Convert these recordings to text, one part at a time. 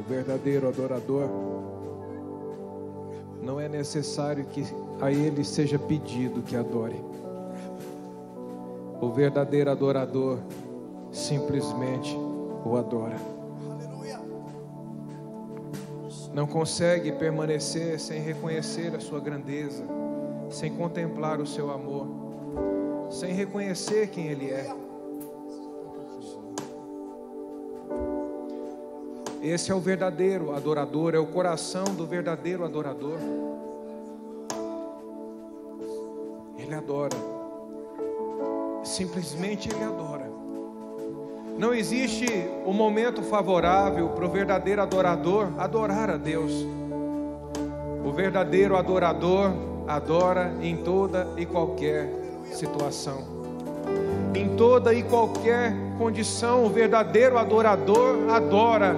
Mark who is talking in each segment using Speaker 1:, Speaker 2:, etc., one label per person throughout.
Speaker 1: verdadeiro adorador, não é necessário que a ele seja pedido que adore. O verdadeiro adorador simplesmente o adora. Não consegue permanecer sem reconhecer a sua grandeza, sem contemplar o seu amor, sem reconhecer quem Ele é. Esse é o verdadeiro adorador, é o coração do verdadeiro adorador. Ele adora, simplesmente Ele adora. Não existe um momento favorável para o verdadeiro adorador adorar a Deus. O verdadeiro adorador adora em toda e qualquer situação. Em toda e qualquer condição, o verdadeiro adorador adora,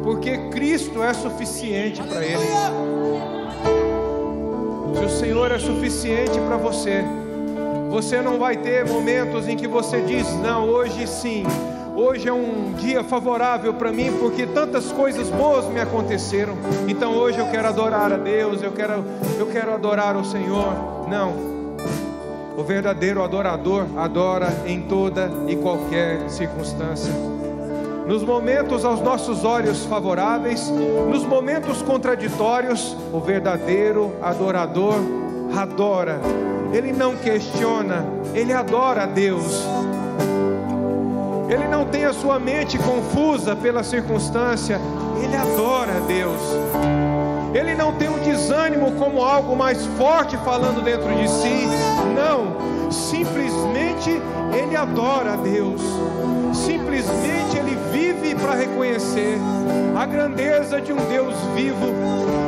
Speaker 1: porque Cristo é suficiente para ele. Se o Senhor é suficiente para você, você não vai ter momentos em que você diz: não, hoje sim, hoje é um dia favorável para mim, porque tantas coisas boas me aconteceram, então hoje eu quero adorar a Deus, eu quero adorar o Senhor. Não. O verdadeiro adorador adora em toda e qualquer circunstância. Nos momentos aos nossos olhos favoráveis, nos momentos contraditórios, o verdadeiro adorador adora. Ele não questiona, ele adora a Deus. Ele não tem a sua mente confusa pela circunstância, ele adora a Deus. Ele não tem um desânimo como algo mais forte falando dentro de si. Não, simplesmente ele adora a Deus. Simplesmente ele vive para reconhecer a grandeza de um Deus vivo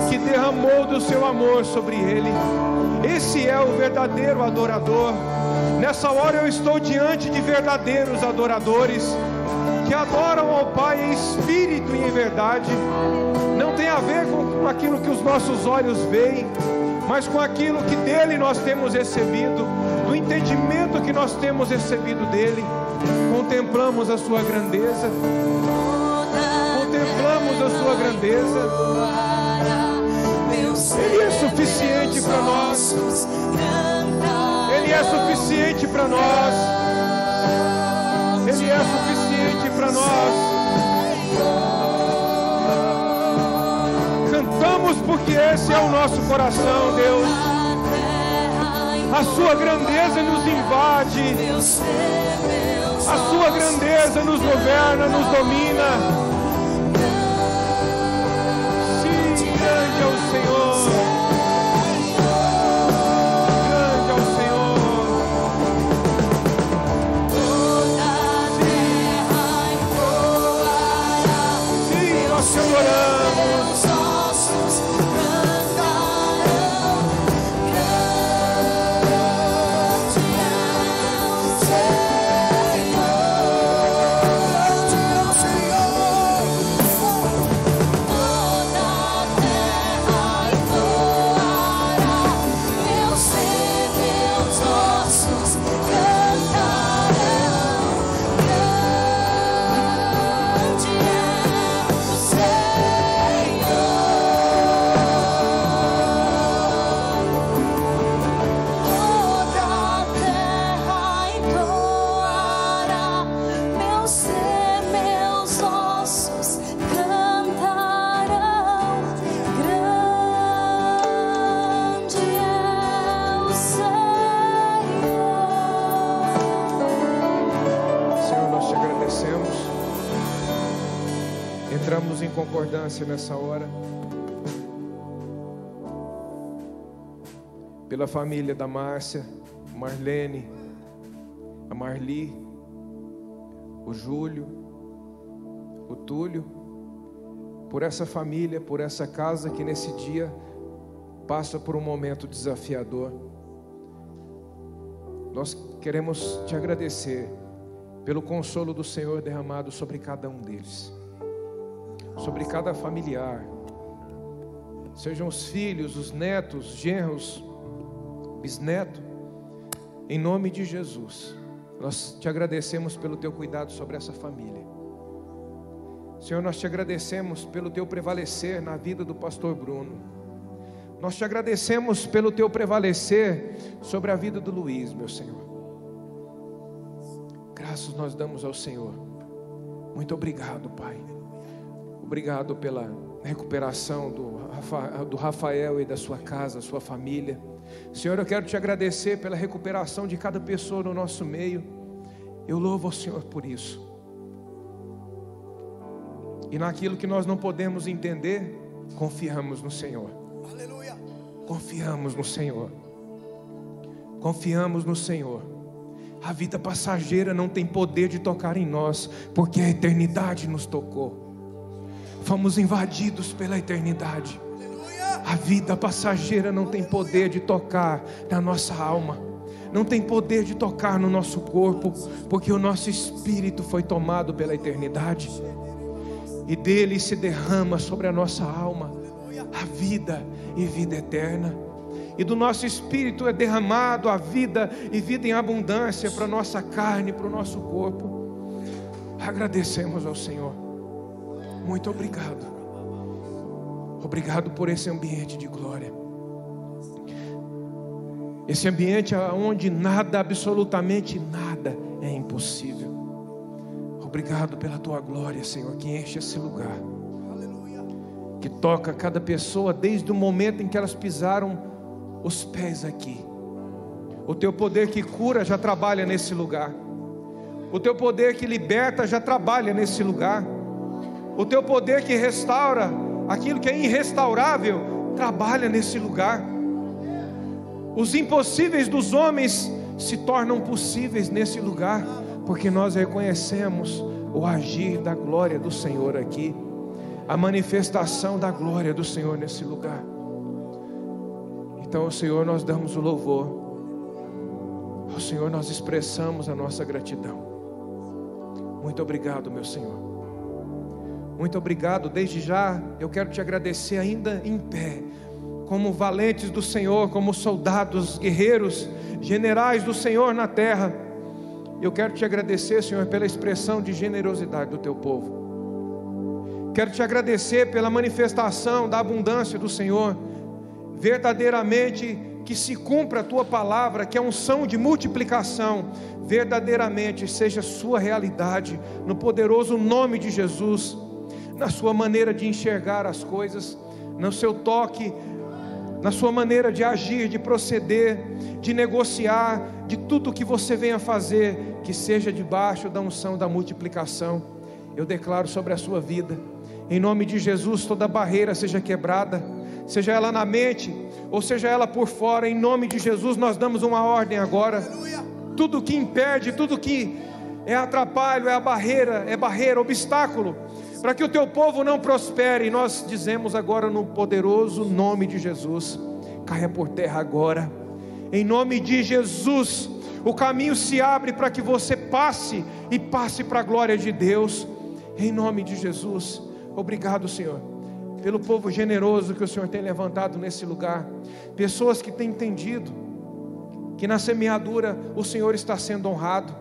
Speaker 1: que derramou do seu amor sobre ele. Esse é o verdadeiro adorador. Nessa hora eu estou diante de verdadeiros adoradores que adoram ao Pai em espírito e em verdade. Não tem a ver com aquilo que os nossos olhos veem, mas com aquilo que dele nós temos recebido, do entendimento que nós temos recebido dele. Contemplamos a sua grandeza, contemplamos a sua grandeza. Ele é suficiente para nós. Ele é suficiente para nós. Ele é suficiente para nós. Cantamos porque esse é o nosso coração, Deus. A sua grandeza nos invade. A sua grandeza nos governa, nos domina. Sim, grande é o Senhor. Grande é o Senhor. Sim, nós te adoramos. Entramos em concordância nessa hora pela família da Márcia, Marlene, a Marli, o Júlio, o Túlio, por essa família, por essa casa que nesse dia passa por um momento desafiador. Nós queremos te agradecer pelo consolo do Senhor derramado sobre cada um deles, sobre cada familiar, sejam os filhos, os netos, genros, bisnetos, em nome de Jesus. Nós te agradecemos pelo teu cuidado sobre essa família, Senhor, nós te agradecemos pelo teu prevalecer na vida do pastor Bruno. Nós te agradecemos pelo teu prevalecer sobre a vida do Luiz, meu Senhor. Graças nós damos ao Senhor. Muito obrigado, Pai. Obrigado pela recuperação do Rafael e da sua casa, sua família. Senhor, eu quero te agradecer pela recuperação de cada pessoa no nosso meio. Eu louvo ao Senhor por isso. E naquilo que nós não podemos entender, confiamos no Senhor.
Speaker 2: Aleluia.
Speaker 1: Confiamos no Senhor. Confiamos no Senhor. A vida passageira não tem poder de tocar em nós, porque a eternidade nos tocou. Fomos invadidos pela eternidade.
Speaker 2: Aleluia.
Speaker 1: A vida passageira não tem poder de tocar na nossa alma, não tem poder de tocar no nosso corpo, porque o nosso espírito foi tomado pela eternidade, e dele se derrama sobre a nossa alma a vida e vida eterna. E do nosso espírito é derramado a vida e vida em abundância para a nossa carne, para o nosso corpo. Agradecemos ao Senhor. Muito obrigado. Obrigado por esse ambiente de glória. Esse ambiente onde nada, absolutamente nada é impossível. Obrigado pela tua glória, Senhor, que enche esse lugar. Que toca cada pessoa desde o momento em que elas pisaram os pés aqui. O teu poder que cura já trabalha nesse lugar. O teu poder que liberta já trabalha nesse lugar. O teu poder que restaura aquilo que é irrestaurável trabalha nesse lugar. Os impossíveis dos homens se tornam possíveis nesse lugar, porque nós reconhecemos o agir da glória do Senhor aqui, a manifestação da glória do Senhor nesse lugar. Então ao Senhor nós damos o louvor, ao Senhor nós expressamos a nossa gratidão. Muito obrigado, meu Senhor. Muito obrigado. Desde já eu quero te agradecer ainda em pé, como valentes do Senhor, como soldados, guerreiros, generais do Senhor na terra. Eu quero te agradecer, Senhor, pela expressão de generosidade do teu povo. Quero te agradecer pela manifestação da abundância do Senhor. Verdadeiramente que se cumpra a tua palavra, que é unção de multiplicação, verdadeiramente seja sua realidade, no poderoso nome de Jesus, na sua maneira de enxergar as coisas, no seu toque, na sua maneira de agir, de proceder, de negociar, de tudo que você venha fazer, que seja debaixo da unção da multiplicação. Eu declaro sobre a sua vida, em nome de Jesus, toda barreira seja quebrada, seja ela na mente, ou seja ela por fora. Em nome de Jesus nós damos uma ordem agora. Tudo que impede, tudo que é atrapalho, é barreira, obstáculo, para que o teu povo não prospere, nós dizemos agora no poderoso nome de Jesus, caia por terra agora. Em nome de Jesus, o caminho se abre para que você passe, e passe para a glória de Deus. Em nome de Jesus. Obrigado, Senhor, pelo povo generoso que o Senhor tem levantado nesse lugar. Pessoas que têm entendido que na semeadura o Senhor está sendo honrado,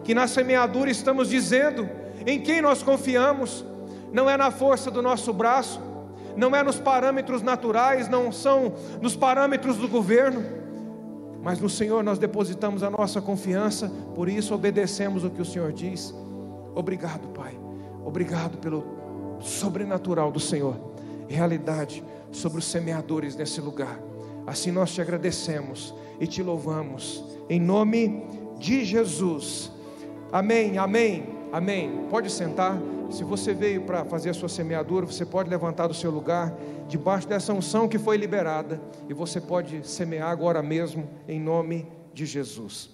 Speaker 1: que na semeadura estamos dizendo em quem nós confiamos. Não é na força do nosso braço, não é nos parâmetros naturais, não são nos parâmetros do governo, mas no Senhor nós depositamos a nossa confiança. Por isso obedecemos o que o Senhor diz. Obrigado, Pai. Obrigado pelo sobrenatural do Senhor, realidade sobre os semeadores nesse lugar. Assim nós te agradecemos e te louvamos, em nome de Jesus. Amém, amém, amém. Pode sentar. Se você veio para fazer a sua semeadura, você pode levantar do seu lugar, debaixo dessa unção que foi liberada, e você pode semear agora mesmo, em nome de Jesus.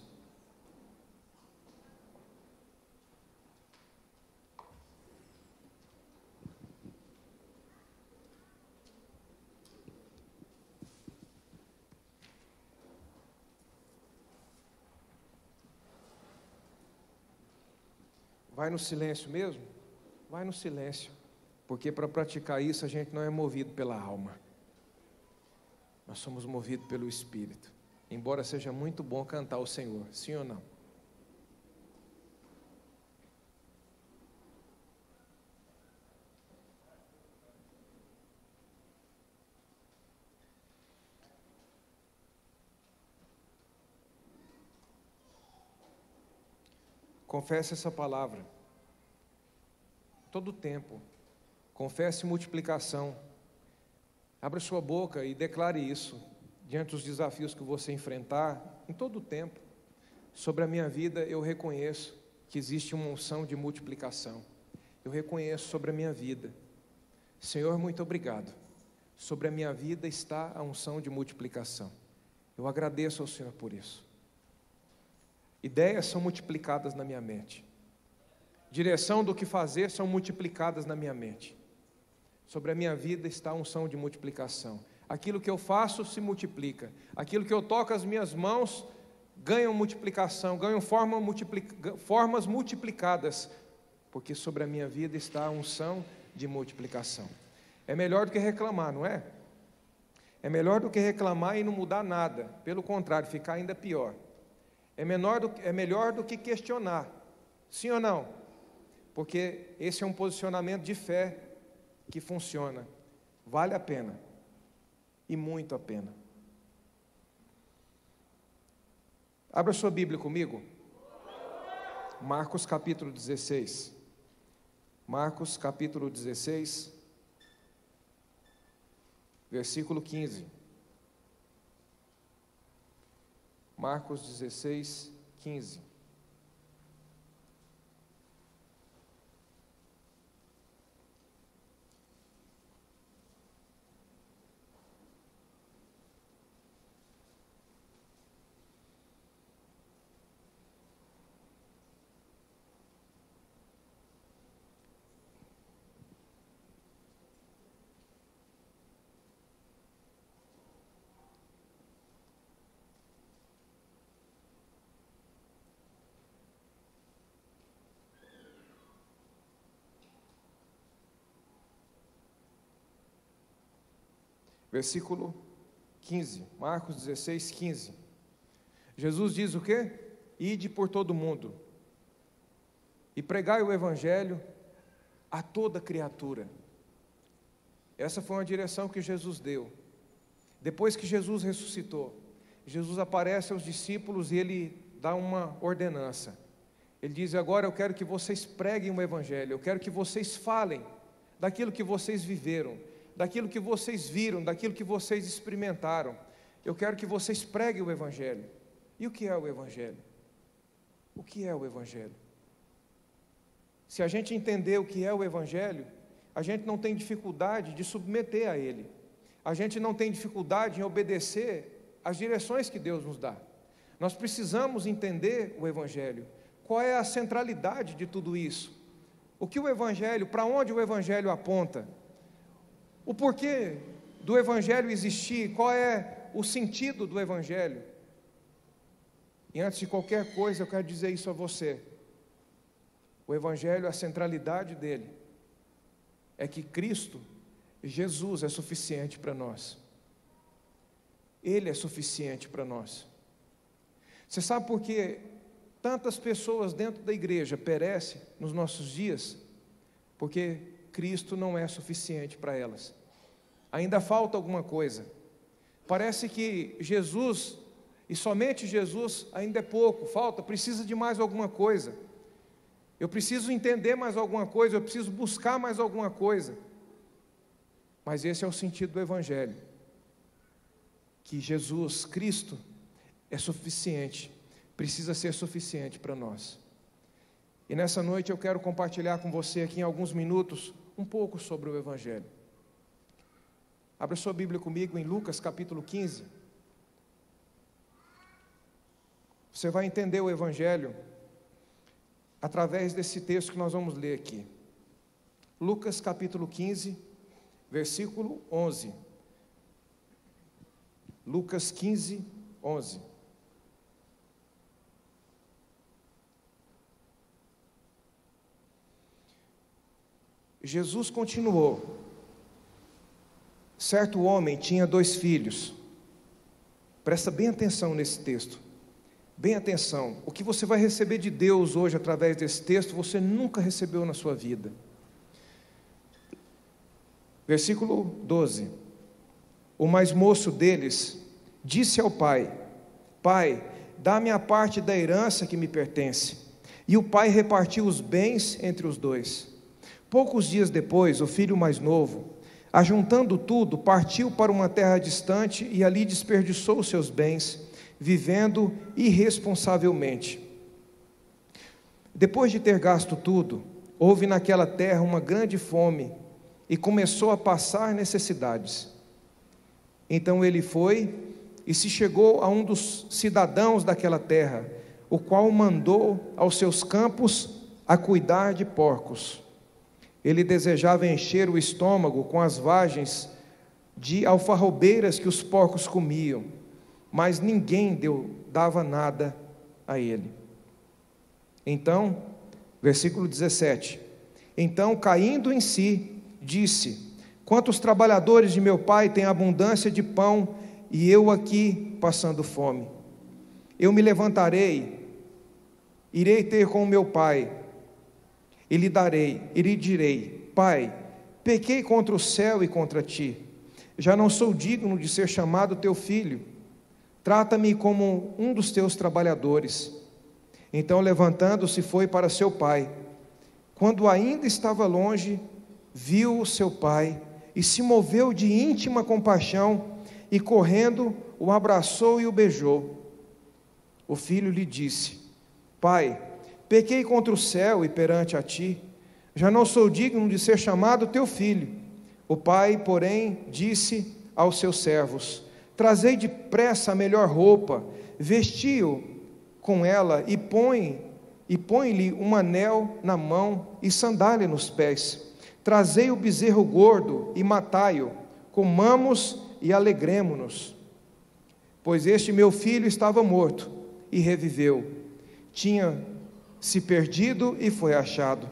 Speaker 1: Vai no silêncio mesmo? Vai no silêncio, porque para praticar isso a gente não é movido pela alma, nós somos movidos pelo Espírito. Embora seja muito bom cantar ao Senhor, sim ou não? Confesse essa palavra. Todo o tempo. Confesse multiplicação. Abra sua boca e declare isso diante dos desafios que você enfrentar, em todo o tempo. Sobre a minha vida, eu reconheço que existe uma unção de multiplicação. Eu reconheço sobre a minha vida. Senhor, muito obrigado. Sobre a minha vida está a unção de multiplicação. Eu agradeço ao Senhor por isso. Ideias são multiplicadas na minha mente. Direção do que fazer são multiplicadas na minha mente. Sobre a minha vida está a unção de multiplicação. Aquilo que eu faço se multiplica. Aquilo que eu toco as minhas mãos ganham multiplicação, ganham formas multiplicadas, porque sobre a minha vida está a unção de multiplicação. É melhor do que reclamar, não é? É melhor do que reclamar e não mudar nada, pelo contrário, ficar ainda pior. É melhor do que questionar, sim ou não? Porque esse é um posicionamento de fé que funciona, vale a pena, e muito a pena. Abra sua Bíblia comigo, Marcos capítulo 16, Marcos capítulo 16, versículo 15, Marcos 16, 15. Versículo 15, Marcos 16, 15. Jesus diz o quê? Ide por todo o mundo e pregai o Evangelho a toda criatura. Essa foi uma direção que Jesus deu. Depois que Jesus ressuscitou, Jesus aparece aos discípulos e ele dá uma ordenança. Ele diz: agora eu quero que vocês preguem o Evangelho, eu quero que vocês falem daquilo que vocês viveram, daquilo que vocês viram, daquilo que vocês experimentaram. Eu quero que vocês preguem o Evangelho. E o que é o Evangelho? O que é o Evangelho? Se a gente entender o que é o Evangelho, a gente não tem dificuldade de submeter a ele. A gente não tem dificuldade em obedecer às direções que Deus nos dá. Nós precisamos entender o Evangelho. Qual é a centralidade de tudo isso? O que o Evangelho, para onde o Evangelho aponta? O porquê do Evangelho existir, qual é o sentido do Evangelho? E antes de qualquer coisa, eu quero dizer isso a você. O Evangelho, a centralidade dele, é que Cristo, Jesus, é suficiente para nós. Ele é suficiente para nós. Você sabe por que tantas pessoas dentro da igreja perecem nos nossos dias? Porque Cristo não é suficiente para elas. Ainda falta alguma coisa. Parece que Jesus, e somente Jesus, ainda é pouco, precisa de mais alguma coisa. Eu preciso entender mais alguma coisa, eu preciso buscar mais alguma coisa. Mas esse é o sentido do Evangelho. Que Jesus, Cristo, é suficiente, precisa ser suficiente para nós. E nessa noite eu quero compartilhar com você aqui em alguns minutos um pouco sobre o Evangelho. Abra sua Bíblia comigo em Lucas capítulo 15. Você vai entender o Evangelho através desse texto que nós vamos ler aqui. Lucas capítulo 15, versículo 11. Lucas 15, 11. Jesus continuou: certo homem tinha 2 filhos. Presta bem atenção nesse texto, bem atenção. O que você vai receber de Deus hoje através desse texto, você nunca recebeu na sua vida. Versículo 12. O mais moço deles disse ao pai: Pai, dá-me a parte da herança que me pertence. E o pai repartiu os bens entre os dois. Poucos dias depois, o filho mais novo, ajuntando tudo, partiu para uma terra distante e ali desperdiçou os seus bens, vivendo irresponsavelmente. Depois de ter gasto tudo, houve naquela terra uma grande fome e começou a passar necessidades. Então ele foi e se chegou a um dos cidadãos daquela terra, o qual mandou aos seus campos a cuidar de porcos. Ele desejava encher o estômago com as vagens de alfarrobeiras que os porcos comiam, mas ninguém dava nada a ele. Então, versículo 17, então caindo em si, disse: quantos trabalhadores de meu pai têm abundância de pão, e eu aqui passando fome? Eu me levantarei, irei ter com o meu pai, e lhe direi: Pai, pequei contra o céu e contra ti, já não sou digno de ser chamado teu filho, trata-me como um dos teus trabalhadores. Então, levantando-se, foi para seu pai. Quando ainda estava longe, viu o seu pai e se moveu de íntima compaixão, e correndo, o abraçou e o beijou. O filho lhe disse: Pai, pequei contra o céu e perante a ti, já não sou digno de ser chamado teu filho. O pai, porém, disse aos seus servos: trazei depressa a melhor roupa, vesti-o com ela e põe-lhe um anel na mão e sandália nos pés. Trazei o bezerro gordo e matai-o, comamos e alegremo-nos. Pois este meu filho estava morto e reviveu, tinha se perdido e foi achado.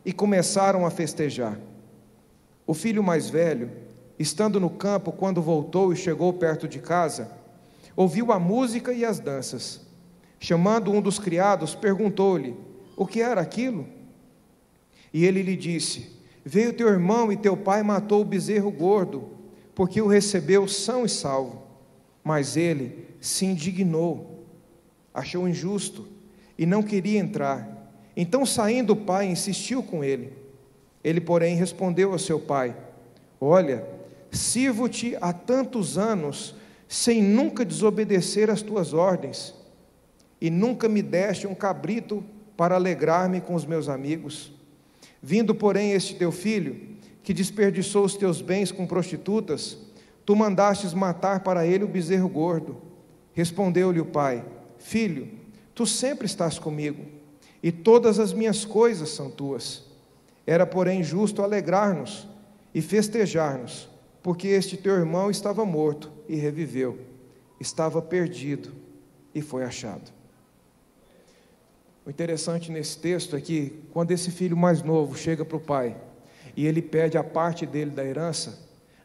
Speaker 1: E começaram a festejar. O filho mais velho, estando no campo, quando voltou e chegou perto de casa, ouviu a música e as danças. Chamando um dos criados, perguntou-lhe: o que era aquilo? E ele lhe disse: veio teu irmão e teu pai matou o bezerro gordo, porque o recebeu são e salvo. Mas ele se indignou, achou injusto, e não queria entrar. Então, saindo o pai, insistiu com ele. Ele, porém, respondeu ao seu pai: olha, sirvo-te há tantos anos, sem nunca desobedecer às tuas ordens, e nunca me deste um cabrito para alegrar-me com os meus amigos. Vindo, porém, este teu filho, que desperdiçou os teus bens com prostitutas, tu mandastes matar para ele o bezerro gordo. Respondeu-lhe o pai: filho, tu sempre estás comigo, e todas as minhas coisas são tuas. Era, porém, justo alegrar-nos e festejar-nos, porque este teu irmão estava morto e reviveu, estava perdido e foi achado. O interessante nesse texto é que, quando esse filho mais novo chega para o pai, e ele pede a parte dele da herança,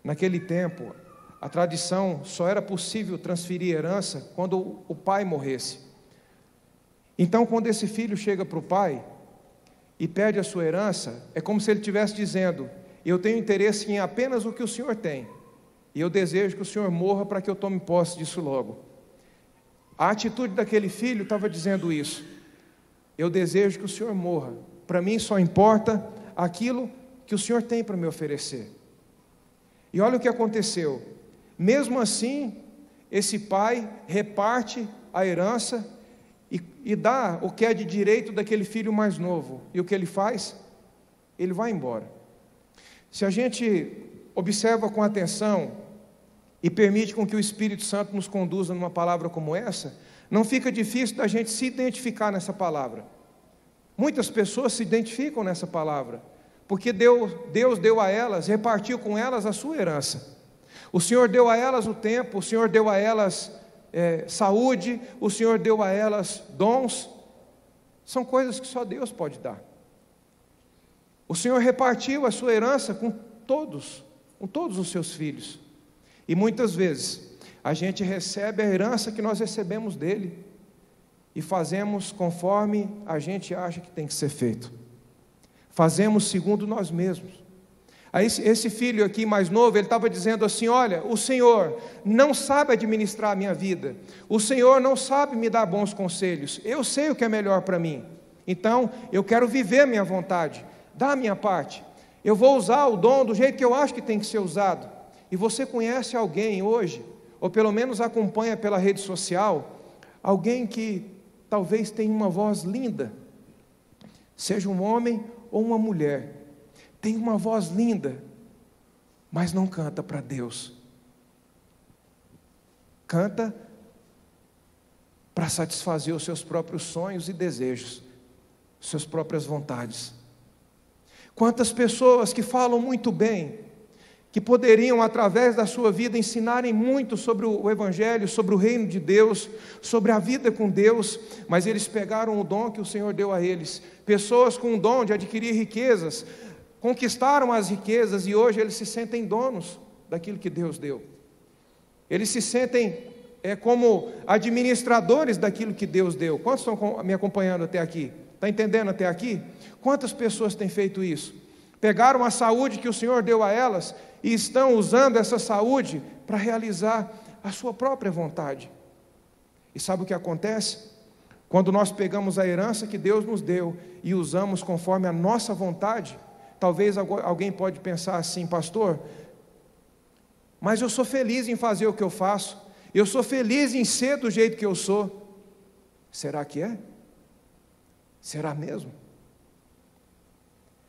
Speaker 1: naquele tempo, a tradição só era possível transferir herança quando o pai morresse. Então, quando esse filho chega para o pai e pede a sua herança, é como se ele estivesse dizendo: eu tenho interesse em apenas o que o senhor tem, e eu desejo que o senhor morra para que eu tome posse disso logo. A atitude daquele filho estava dizendo isso: eu desejo que o senhor morra, para mim só importa aquilo que o senhor tem para me oferecer. E olha o que aconteceu. Mesmo assim, esse pai reparte a herança e dá o que é de direito daquele filho mais novo. E o que ele faz? Ele vai embora. Se a gente observa com atenção e permite com que o Espírito Santo nos conduza numa palavra como essa, não fica difícil da gente se identificar nessa palavra. Muitas pessoas se identificam nessa palavra, porque Deus deu a elas, repartiu com elas a sua herança. O Senhor deu a elas o tempo, o Senhor deu a elas saúde, o Senhor deu a elas dons. São coisas que só Deus pode dar. O Senhor repartiu a sua herança com todos os seus filhos. E muitas vezes a gente recebe a herança que nós recebemos dele e fazemos conforme a gente acha que tem que ser feito. Fazemos segundo nós mesmos. Aí esse filho aqui mais novo, ele estava dizendo assim: olha, o Senhor não sabe administrar a minha vida, o Senhor não sabe me dar bons conselhos, eu sei o que é melhor para mim, Então, eu quero viver a minha vontade, dar a minha parte. Eu vou usar o dom do jeito que eu acho que tem que ser usado. E você conhece alguém hoje, ou pelo menos acompanha pela rede social, alguém que talvez tenha uma voz linda, seja um homem ou uma mulher, tem uma voz linda, mas não canta para Deus. Canta para satisfazer os seus próprios sonhos e desejos, suas próprias vontades. Quantas pessoas que falam muito bem, que poderiam, através da sua vida, ensinarem muito sobre o Evangelho, sobre o reino de Deus, sobre a vida com Deus, mas eles pegaram o dom que o Senhor deu a eles. Pessoas com o dom de adquirir riquezas, conquistaram as riquezas e hoje eles se sentem donos daquilo que Deus deu. Eles se sentem como administradores daquilo que Deus deu. Quantos estão me acompanhando até aqui? Está entendendo até aqui? Quantas pessoas têm feito isso? Pegaram a saúde que o Senhor deu a elas e estão usando essa saúde para realizar a sua própria vontade. E sabe o que acontece? Quando nós pegamos a herança que Deus nos deu e usamos conforme a nossa vontade, talvez alguém pode pensar assim: pastor, mas eu sou feliz em fazer o que eu faço, eu sou feliz em ser do jeito que eu sou. Será que é? Será mesmo?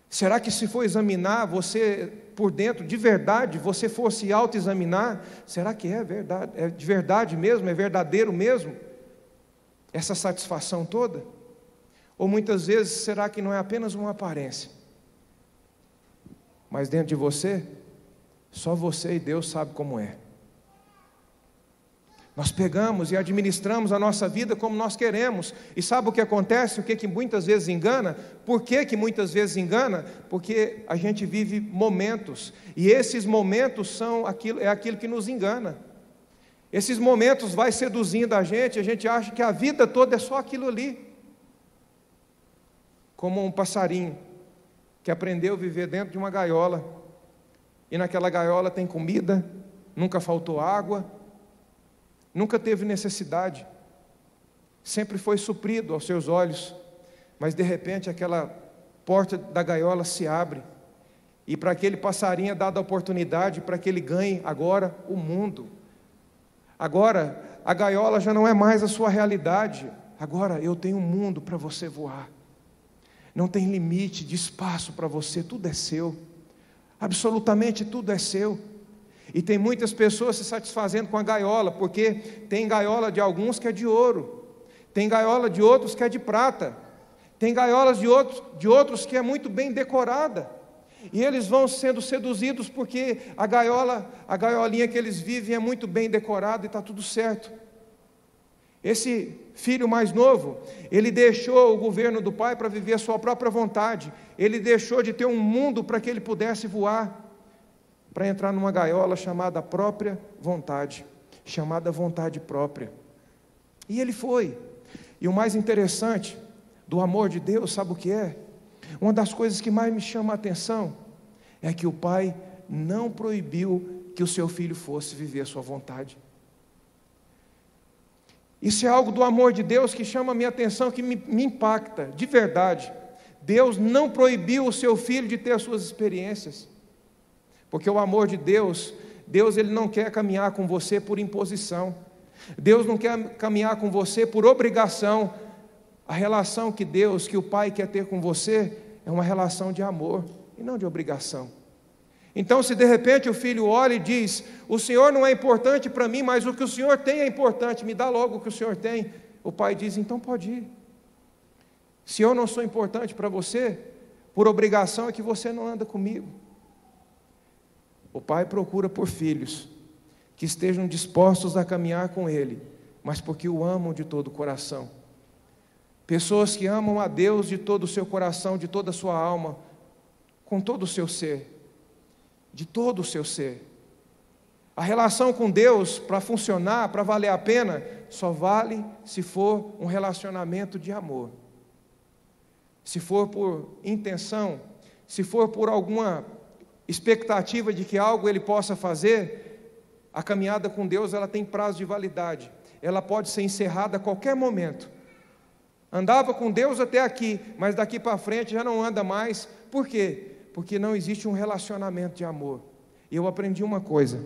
Speaker 1: Será que se for examinar você por dentro, de verdade, você for se autoexaminar, será que é verdade? É de verdade mesmo? É verdadeiro mesmo? Essa satisfação toda? Ou muitas vezes, será que não é apenas uma aparência? Mas dentro de você, só você e Deus sabem como é. Nós pegamos e administramos a nossa vida como nós queremos. E sabe o que acontece? O que muitas vezes engana? Por que muitas vezes engana? Porque a gente vive momentos. E esses momentos é aquilo que nos engana. Esses momentos vai seduzindo a gente acha que a vida toda é só aquilo ali. Como um passarinho que aprendeu a viver dentro de uma gaiola. E naquela gaiola tem comida, nunca faltou água, nunca teve necessidade, sempre foi suprido aos seus olhos, mas de repente aquela porta da gaiola se abre, e para aquele passarinho é dada a oportunidade para que ele ganhe agora o mundo. Agora a gaiola já não é mais a sua realidade, agora eu tenho um mundo para você voar, não tem limite de espaço para você, tudo é seu, absolutamente tudo é seu. E tem muitas pessoas se satisfazendo com a gaiola, porque tem gaiola de alguns que é de ouro, tem gaiola de outros que é de prata, tem gaiolas de outros que é muito bem decorada, e eles vão sendo seduzidos porque a gaiolinha que eles vivem é muito bem decorada e está tudo certo. Esse filho mais novo, ele deixou o governo do pai para viver a sua própria vontade, ele deixou de ter um mundo para que ele pudesse voar, para entrar numa gaiola chamada própria vontade, chamada vontade própria. E ele foi. E o mais interessante do amor de Deus, sabe o que é? Uma das coisas que mais me chama a atenção é que o pai não proibiu que o seu filho fosse viver a sua vontade. Isso é algo do amor de Deus que chama a minha atenção, que me impacta, de verdade. Deus não proibiu o seu filho de ter as suas experiências. Porque o amor de Deus ele não quer caminhar com você por imposição. Deus não quer caminhar com você por obrigação. A relação que o Pai quer ter com você é uma relação de amor e não de obrigação. Então, se de repente o filho olha e diz: o Senhor não é importante para mim, mas o que o Senhor tem é importante, me dá logo o que o Senhor tem. O pai diz: então pode ir. Se eu não sou importante para você, por obrigação é que você não anda comigo. O pai procura por filhos que estejam dispostos a caminhar com ele, mas porque o amam de todo o coração. Pessoas que amam a Deus de todo o seu coração, de toda a sua alma, com todo o seu ser, de todo o seu ser. A relação com Deus, para funcionar, para valer a pena, só vale se for um relacionamento de amor. Se for por intenção, se for por alguma expectativa de que algo ele possa fazer, a caminhada com Deus ela tem prazo de validade, ela pode ser encerrada a qualquer momento. Andava com Deus até aqui, mas daqui para frente já não anda mais. Por quê? Porque não existe um relacionamento de amor. E eu aprendi uma coisa: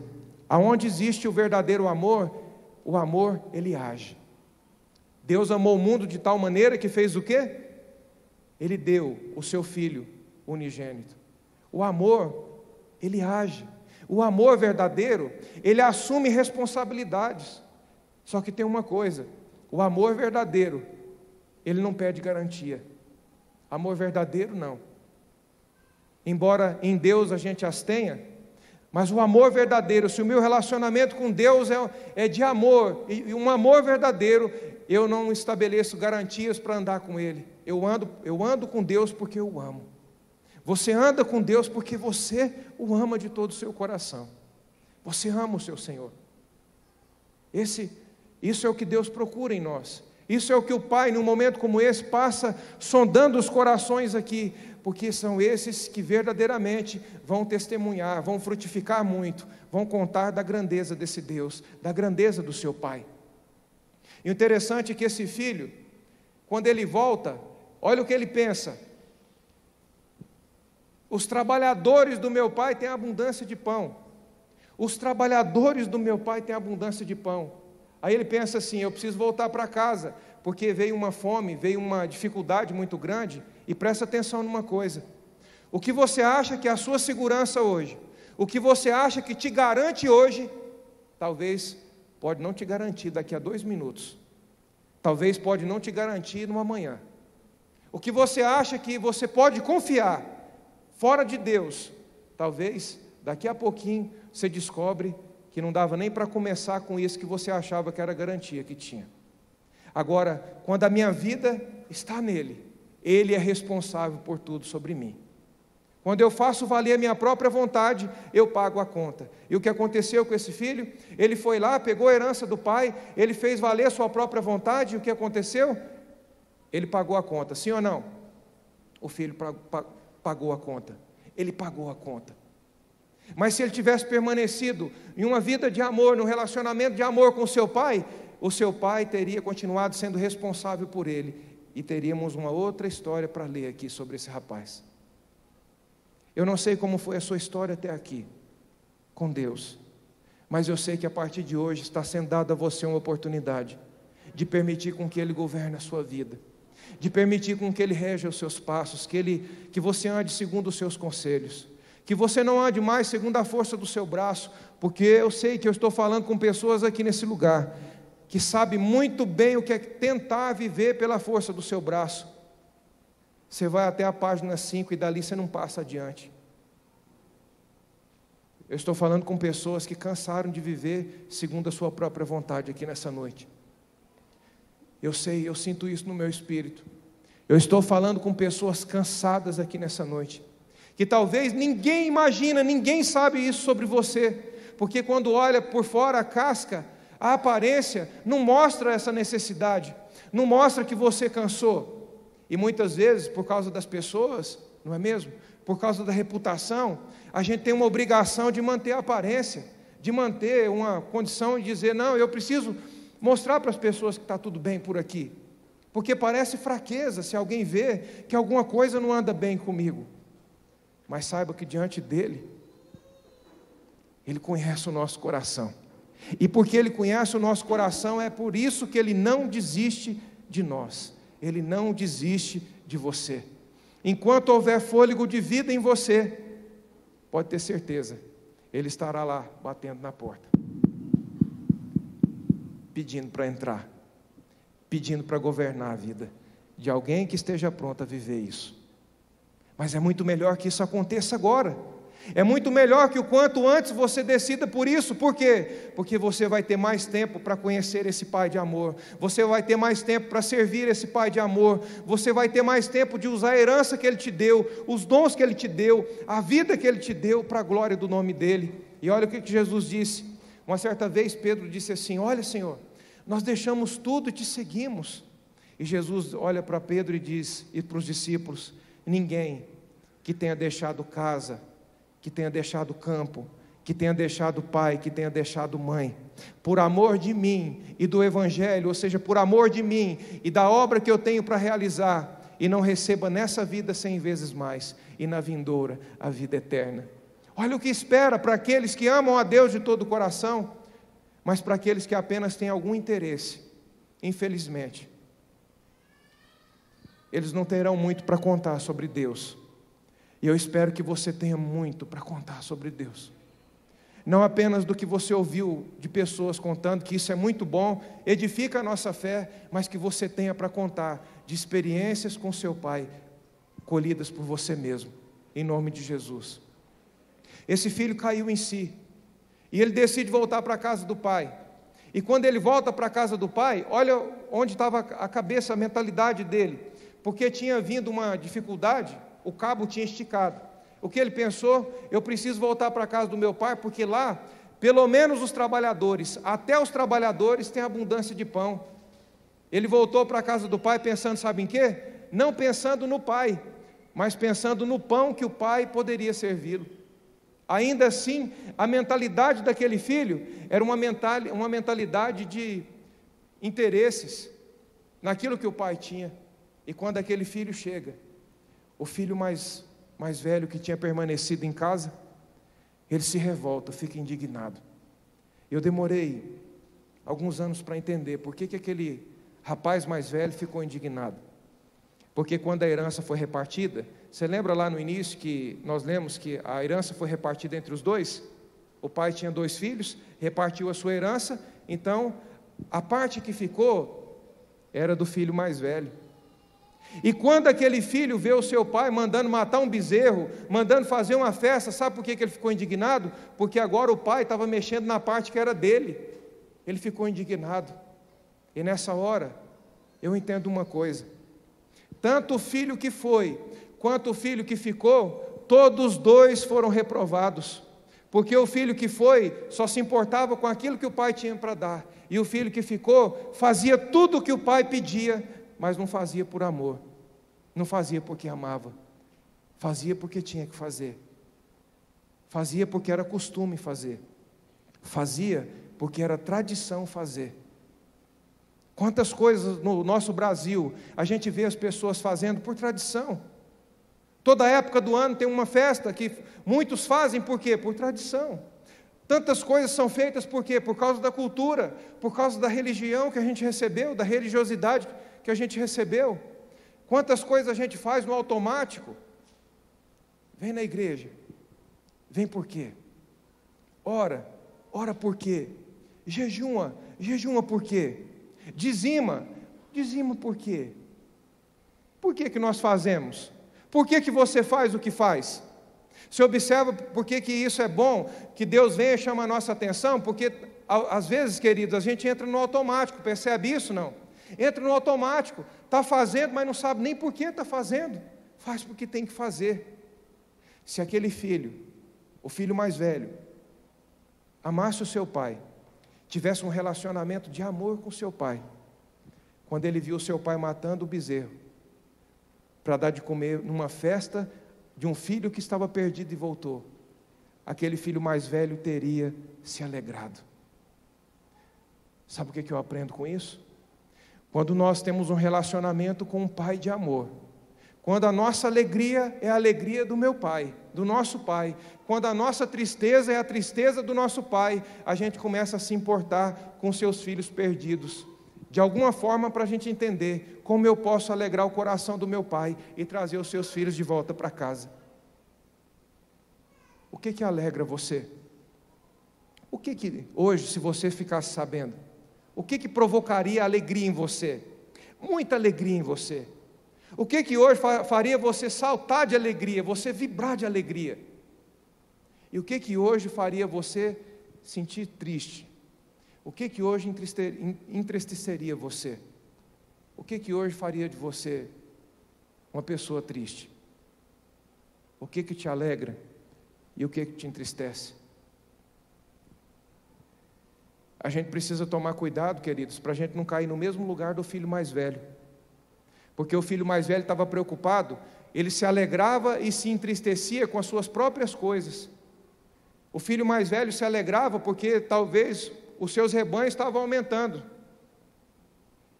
Speaker 1: aonde existe o verdadeiro amor, o amor, ele age. Deus amou o mundo de tal maneira que fez o quê? Ele deu o seu Filho unigênito. O amor, ele age. O amor verdadeiro, ele assume responsabilidades. Só que tem uma coisa: o amor verdadeiro, ele não pede garantia. Amor verdadeiro, não. Embora em Deus a gente as tenha, mas o amor verdadeiro, se o meu relacionamento com Deus é de amor, e um amor verdadeiro, eu não estabeleço garantias para andar com Ele. Eu ando com Deus porque eu o amo. Você anda com Deus porque você o ama de todo o seu coração. Você ama o seu Senhor. Isso é o que Deus procura em nós. Isso é o que o Pai, num momento como esse, passa sondando os corações aqui, porque são esses que verdadeiramente vão testemunhar, vão frutificar muito, vão contar da grandeza desse Deus, da grandeza do seu Pai. E o interessante é que esse filho, quando ele volta, olha o que ele pensa: os trabalhadores do meu pai têm abundância de pão. Os trabalhadores do meu pai têm abundância de pão. Aí ele pensa assim: eu preciso voltar para casa, porque veio uma fome, veio uma dificuldade muito grande. E presta atenção numa coisa: o que você acha que é a sua segurança hoje, o que você acha que te garante hoje, talvez pode não te garantir daqui a 2 minutos, talvez pode não te garantir no amanhã. O que você acha que você pode confiar fora de Deus, talvez daqui a pouquinho você descobre que não dava nem para começar com isso que você achava que era a garantia que tinha. Agora, quando a minha vida está nele, Ele é responsável por tudo sobre mim. Quando eu faço valer a minha própria vontade, eu pago a conta. E o que aconteceu com esse filho? Ele foi lá, pegou a herança do pai, ele fez valer a sua própria vontade, e o que aconteceu? Ele pagou a conta, sim ou não? O filho pagou a conta. Ele pagou a conta. Mas se ele tivesse permanecido em uma vida de amor, num relacionamento de amor com o seu pai teria continuado sendo responsável por ele. E teríamos uma outra história para ler aqui sobre esse rapaz. Eu não sei como foi a sua história até aqui, com Deus, mas eu sei que a partir de hoje está sendo dada a você uma oportunidade de permitir com que Ele governe a sua vida, de permitir com que Ele reja os seus passos, que você ande segundo os seus conselhos, que você não ande mais segundo a força do seu braço, porque eu sei que eu estou falando com pessoas aqui nesse lugar, que sabem muito bem o que é tentar viver pela força do seu braço. Você vai até a página 5 e dali você não passa adiante. Eu estou falando com pessoas que cansaram de viver segundo a sua própria vontade aqui nessa noite. Eu sei, eu sinto isso no meu espírito. Eu estou falando com pessoas cansadas aqui nessa noite, que talvez ninguém imagina, ninguém sabe isso sobre você, porque quando olha por fora a casca, a aparência não mostra essa necessidade, não mostra que você cansou. E muitas vezes, por causa das pessoas, não é mesmo? Por causa da reputação, a gente tem uma obrigação de manter a aparência, de manter uma condição de dizer: não, eu preciso mostrar para as pessoas que está tudo bem por aqui, porque parece fraqueza se alguém vê que alguma coisa não anda bem comigo. Mas saiba que diante dele, Ele conhece o nosso coração, e porque Ele conhece o nosso coração, é por isso que Ele não desiste de nós. Ele não desiste de você. Enquanto houver fôlego de vida em você, pode ter certeza, Ele estará lá batendo na porta, pedindo para entrar, pedindo para governar a vida de alguém que esteja pronto a viver isso. Mas é muito melhor que isso aconteça agora. É muito melhor que o quanto antes você decida por isso. Por quê? Porque você vai ter mais tempo para conhecer esse Pai de amor, você vai ter mais tempo para servir esse Pai de amor, você vai ter mais tempo de usar a herança que Ele te deu, os dons que Ele te deu, a vida que Ele te deu para a glória do nome dEle. E olha o que Jesus disse. Uma certa vez Pedro disse assim: olha, Senhor, nós deixamos tudo e te seguimos. E Jesus olha para Pedro e diz, e para os discípulos: ninguém que tenha deixado casa, que tenha deixado campo, que tenha deixado pai, que tenha deixado mãe, por amor de mim e do Evangelho, ou seja, por amor de mim e da obra que eu tenho para realizar, e não receba nessa vida 100 vezes mais, e na vindoura a vida eterna. Olha o que espera para aqueles que amam a Deus de todo o coração, mas para aqueles que apenas têm algum interesse, infelizmente, eles não terão muito para contar sobre Deus, e eu espero que você tenha muito para contar sobre Deus, não apenas do que você ouviu de pessoas contando, que isso é muito bom, edifica a nossa fé, mas que você tenha para contar de experiências com seu pai, colhidas por você mesmo, em nome de Jesus. Esse filho caiu em si, e ele decide voltar para a casa do pai, e quando ele volta para a casa do pai, olha onde estava a cabeça, a mentalidade dele, porque tinha vindo uma dificuldade, o cabo tinha esticado. O que ele pensou? Eu preciso voltar para a casa do meu pai, porque lá, pelo menos os trabalhadores, até os trabalhadores têm abundância de pão. Ele voltou para a casa do pai pensando, sabe em quê? Não pensando no pai, mas pensando no pão que o pai poderia servi-lo. Ainda assim, a mentalidade daquele filho era uma mentalidade de interesses, naquilo que o pai tinha. E quando aquele filho chega, o filho mais velho que tinha permanecido em casa, ele se revolta, fica indignado. Eu demorei alguns anos para entender por que aquele rapaz mais velho ficou indignado. Porque quando a herança foi repartida, você lembra lá no início que nós lemos que a herança foi repartida entre os dois? O pai tinha 2 filhos, repartiu a sua herança, então a parte que ficou era do filho mais velho. E quando aquele filho vê o seu pai mandando matar um bezerro, mandando fazer uma festa, sabe por que ele ficou indignado? Porque agora o pai estava mexendo na parte que era dele. Ele ficou indignado. E nessa hora, eu entendo uma coisa: tanto o filho que foi, quanto o filho que ficou, todos 2 foram reprovados. Porque o filho que foi, só se importava com aquilo que o pai tinha para dar. E o filho que ficou, fazia tudo o que o pai pedia, mas não fazia por amor, não fazia porque amava, fazia porque tinha que fazer, fazia porque era costume fazer, fazia porque era tradição fazer. Quantas coisas no nosso Brasil a gente vê as pessoas fazendo por tradição. Toda época do ano tem uma festa que muitos fazem por quê? Por tradição. Tantas coisas são feitas por quê? Por causa da cultura, por causa da religião que a gente recebeu, da religiosidade que a gente recebeu. Quantas coisas a gente faz no automático? Vem na igreja, vem por quê? Ora por quê? Jejuma por quê? Dizima por quê? Por que nós fazemos? Por que você faz o que faz? Você observa por que isso é bom, que Deus venha e chama a nossa atenção? Porque às vezes, queridos, a gente entra no automático, percebe isso não? Entra no automático, está fazendo, mas não sabe nem por que está fazendo, faz porque tem que fazer. Se aquele filho, o filho mais velho, amasse o seu pai, tivesse um relacionamento de amor com o seu pai, quando ele viu o seu pai matando o bezerro, para dar de comer numa festa de um filho que estava perdido e voltou, aquele filho mais velho teria se alegrado. Sabe o que eu aprendo com isso? Quando nós temos um relacionamento com um pai de amor, quando a nossa alegria é a alegria do meu pai, do nosso pai, quando a nossa tristeza é a tristeza do nosso pai, a gente começa a se importar com seus filhos perdidos, de alguma forma para a gente entender como eu posso alegrar o coração do meu pai e trazer os seus filhos de volta para casa. O que alegra você? O que hoje, se você ficasse sabendo, o que provocaria alegria em você? Muita alegria em você. O que hoje faria você saltar de alegria, você vibrar de alegria? E o que hoje faria você sentir triste? O que hoje entristeceria você? O que hoje faria de você uma pessoa triste? O que te alegra e o que te entristece? A gente precisa tomar cuidado, queridos, para a gente não cair no mesmo lugar do filho mais velho. Porque o filho mais velho estava preocupado, ele se alegrava e se entristecia com as suas próprias coisas. O filho mais velho se alegrava porque talvez os seus rebanhos estavam aumentando.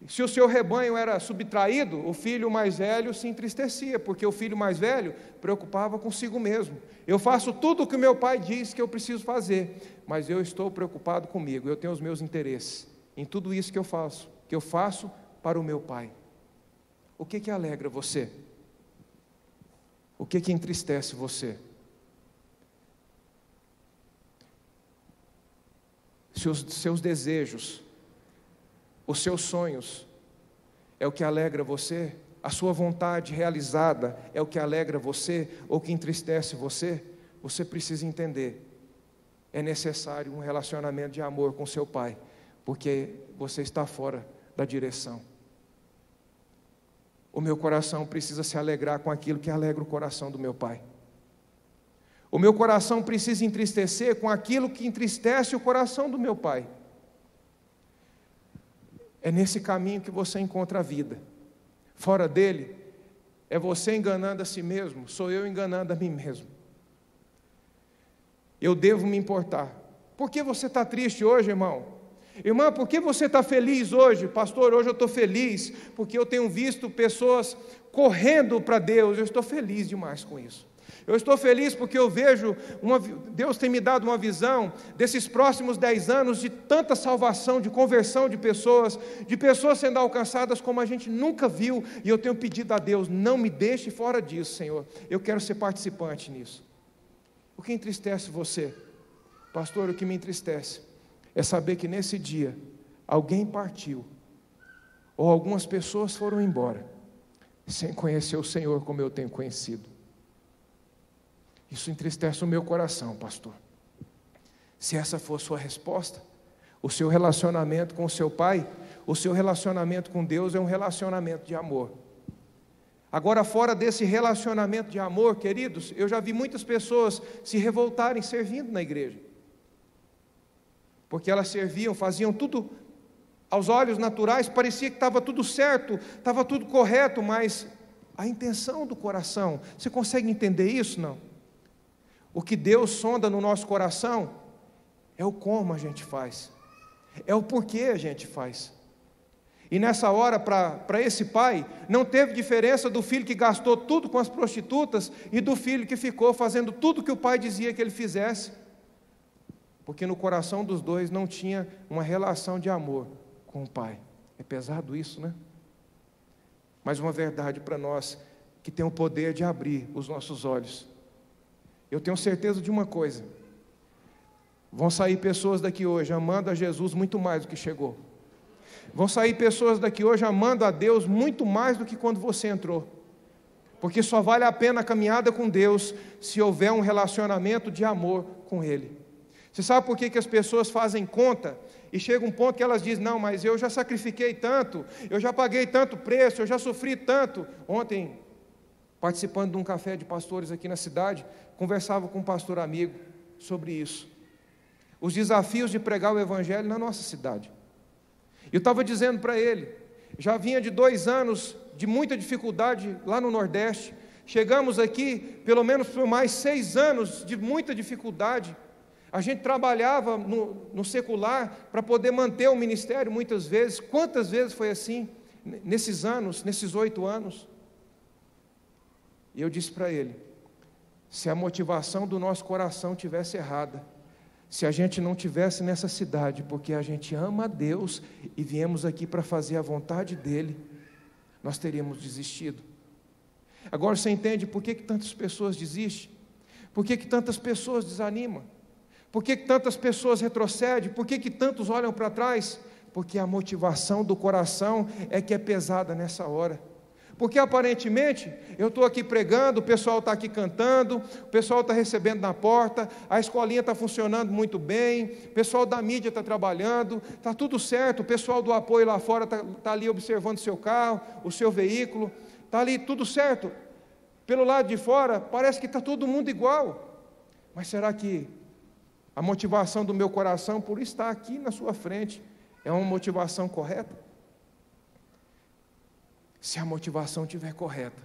Speaker 1: Se o seu rebanho era subtraído, o filho mais velho se entristecia, porque o filho mais velho preocupava consigo mesmo. Eu faço tudo o que o meu pai diz que eu preciso fazer, mas eu estou preocupado comigo, eu tenho os meus interesses em tudo isso que eu faço para o meu pai. O que alegra você? O que entristece você? Se os seus desejos, os seus sonhos é o que alegra você, a sua vontade realizada é o que alegra você ou que entristece você, você precisa entender, é necessário um relacionamento de amor com seu pai, porque você está fora da direção. O meu coração precisa se alegrar com aquilo que alegra o coração do meu pai. O meu coração precisa entristecer com aquilo que entristece o coração do meu pai. É nesse caminho que você encontra a vida. Fora dele, é você enganando a si mesmo, sou eu enganando a mim mesmo. Eu devo me importar. Por que você está triste hoje, irmão? Irmã, por que você está feliz hoje? Pastor, hoje eu estou feliz, porque eu tenho visto pessoas correndo para Deus, eu estou feliz demais com isso. Eu estou feliz porque eu vejo, Deus tem me dado uma visão desses próximos 10 anos de tanta salvação, de conversão de pessoas sendo alcançadas como a gente nunca viu, e eu tenho pedido a Deus, não me deixe fora disso, Senhor, eu quero ser participante nisso. O que entristece você? Pastor, o que me entristece é saber que nesse dia, alguém partiu, ou algumas pessoas foram embora, sem conhecer o Senhor como eu tenho conhecido. Isso entristece o meu coração, pastor. Se essa for a sua resposta, o seu relacionamento com o seu pai, o seu relacionamento com Deus é um relacionamento de amor. Agora, fora desse relacionamento de amor, queridos, eu já vi muitas pessoas se revoltarem servindo na igreja. Porque elas serviam, faziam tudo aos olhos naturais, parecia que estava tudo certo, estava tudo correto, mas a intenção do coração, você consegue entender isso, não? O que Deus sonda no nosso coração é o como a gente faz, é o porquê a gente faz. E nessa hora, para esse pai, não teve diferença do filho que gastou tudo com as prostitutas e do filho que ficou fazendo tudo que o pai dizia que ele fizesse, porque no coração dos dois não tinha uma relação de amor com o pai. É pesado isso, né? Mas uma verdade para nós que tem o poder de abrir os nossos olhos. Eu tenho certeza de uma coisa: vão sair pessoas daqui hoje amando a Jesus muito mais do que chegou. Vão sair pessoas daqui hoje amando a Deus muito mais do que quando você entrou. Porque só vale a pena a caminhada com Deus se houver um relacionamento de amor com Ele. Você sabe por que as pessoas fazem conta e chega um ponto que elas dizem, não, mas eu já sacrifiquei tanto, eu já paguei tanto preço, eu já sofri tanto. Ontem, participando de um café de pastores aqui na cidade, conversava com um pastor amigo sobre isso. Os desafios de pregar o Evangelho na nossa cidade. Eu estava dizendo para ele, já vinha de 2 anos de muita dificuldade lá no Nordeste, chegamos aqui, pelo menos por mais 6 anos de muita dificuldade. A gente trabalhava no secular para poder manter o ministério muitas vezes. Quantas vezes foi assim, nesses anos, nesses 8 anos? E eu disse para ele, se a motivação do nosso coração tivesse errada, se a gente não tivesse nessa cidade, porque a gente ama a Deus e viemos aqui para fazer a vontade dEle, nós teríamos desistido. Agora você entende por que tantas pessoas desistem? Por que tantas pessoas desanimam? Por que tantas pessoas retrocedem? Por que tantos olham para trás? Porque a motivação do coração é que é pesada nessa hora. Porque aparentemente, eu estou aqui pregando, o pessoal está aqui cantando, o pessoal está recebendo na porta, a escolinha está funcionando muito bem, o pessoal da mídia está trabalhando, está tudo certo, o pessoal do apoio lá fora está ali observando o seu carro, o seu veículo, está ali tudo certo. Pelo lado de fora, parece que está todo mundo igual. Mas será que a motivação do meu coração por estar aqui na sua frente é uma motivação correta? Se a motivação estiver correta,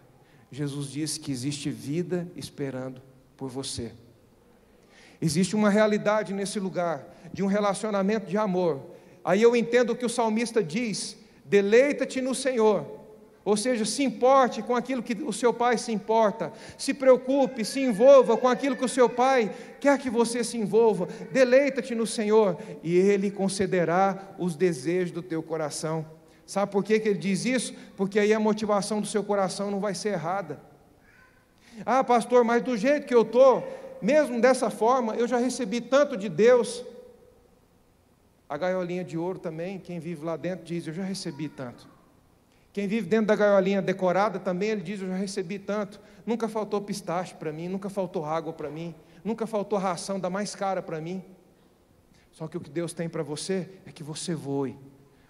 Speaker 1: Jesus disse que existe vida esperando por você. Existe uma realidade nesse lugar, de um relacionamento de amor. Aí eu entendo o que o salmista diz: deleita-te no Senhor. Ou seja, se importe com aquilo que o seu pai se importa, se preocupe, se envolva com aquilo que o seu pai quer que você se envolva. Deleita-te no Senhor e Ele concederá os desejos do teu coração. Sabe por que ele diz isso? Porque aí a motivação do seu coração não vai ser errada. Ah, pastor, mas do jeito que eu estou, mesmo dessa forma, eu já recebi tanto de Deus. A gaiolinha de ouro também, quem vive lá dentro diz: eu já recebi tanto. Quem vive dentro da gaiolinha decorada também, ele diz: eu já recebi tanto. Nunca faltou pistache para mim, nunca faltou água para mim, nunca faltou ração da mais cara para mim. Só que o que Deus tem para você é que você voe.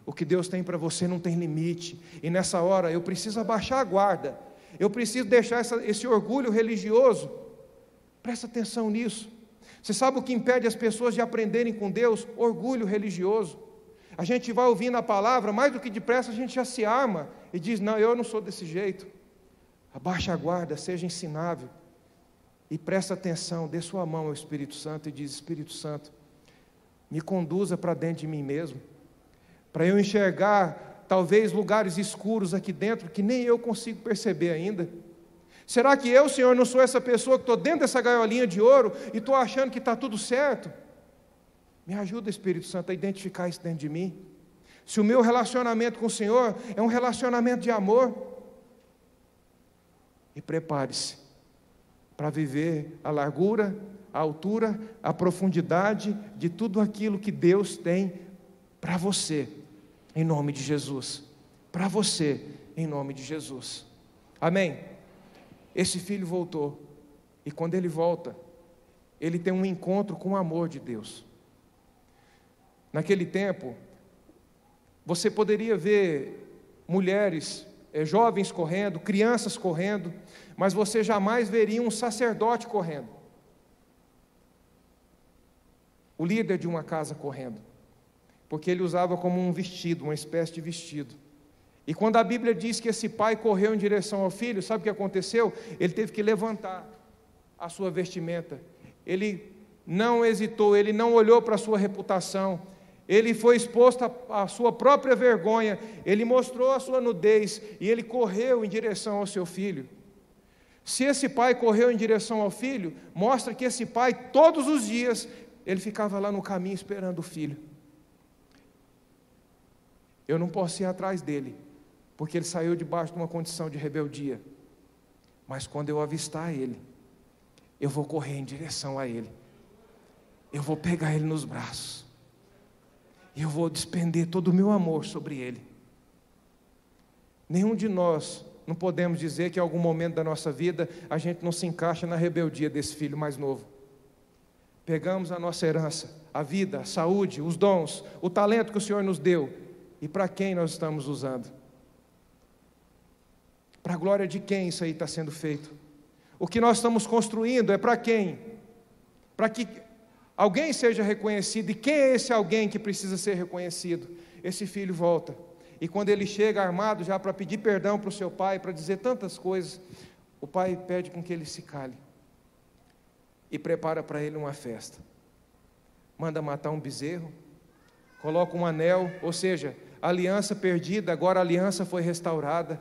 Speaker 1: O que Deus tem para você não tem limite. E nessa hora eu preciso abaixar a guarda. Eu preciso deixar esse orgulho religioso. Presta atenção nisso. Você sabe o que impede as pessoas de aprenderem com Deus? Orgulho religioso. A gente vai ouvindo a palavra, mais do que depressa a gente já se arma e diz: não, eu não sou desse jeito. Abaixa a guarda, seja ensinável e presta atenção, dê sua mão ao Espírito Santo e diz: Espírito Santo, me conduza para dentro de mim mesmo, para eu enxergar talvez lugares escuros aqui dentro que nem eu consigo perceber ainda. Será que eu, Senhor, não sou essa pessoa que estou dentro dessa gaiolinha de ouro e estou achando que está tudo certo? Me ajuda, Espírito Santo, a identificar isso dentro de mim. Se o meu relacionamento com o Senhor é um relacionamento de amor, e prepare-se para viver a largura, a altura, a profundidade de tudo aquilo que Deus tem para você, em nome de Jesus. Para você, em nome de Jesus. Amém? Esse filho voltou, e quando ele volta, ele tem um encontro com o amor de Deus. Naquele tempo, você poderia ver mulheres, jovens correndo, crianças correndo, mas você jamais veria um sacerdote correndo. O líder de uma casa correndo, porque ele usava como um vestido, uma espécie de vestido. E quando a Bíblia diz que esse pai correu em direção ao filho, sabe o que aconteceu? Ele teve que levantar a sua vestimenta. Ele não hesitou, ele não olhou para a sua reputação. Ele foi exposto à sua própria vergonha, ele mostrou a sua nudez, e ele correu em direção ao seu filho. Se esse pai correu em direção ao filho, mostra que esse pai, todos os dias, ele ficava lá no caminho esperando o filho. Eu não posso ir atrás dele, porque ele saiu debaixo de uma condição de rebeldia. Mas quando eu avistar ele, eu vou correr em direção a ele. Eu vou pegar ele nos braços. E eu vou despender todo o meu amor sobre ele. Nenhum de nós não podemos dizer que em algum momento da nossa vida a gente não se encaixa na rebeldia desse filho mais novo. Pegamos a nossa herança, a vida, a saúde, os dons, o talento que o Senhor nos deu, e para quem nós estamos usando? Para a glória de quem isso aí está sendo feito? O que nós estamos construindo é para quem? Para que alguém seja reconhecido. E quem é esse alguém que precisa ser reconhecido? Esse filho volta, e quando ele chega armado já para pedir perdão para o seu pai, para dizer tantas coisas, o pai pede com que ele se cale, e prepara para ele uma festa. Manda matar um bezerro, coloca um anel, ou seja, a aliança perdida, agora a aliança foi restaurada.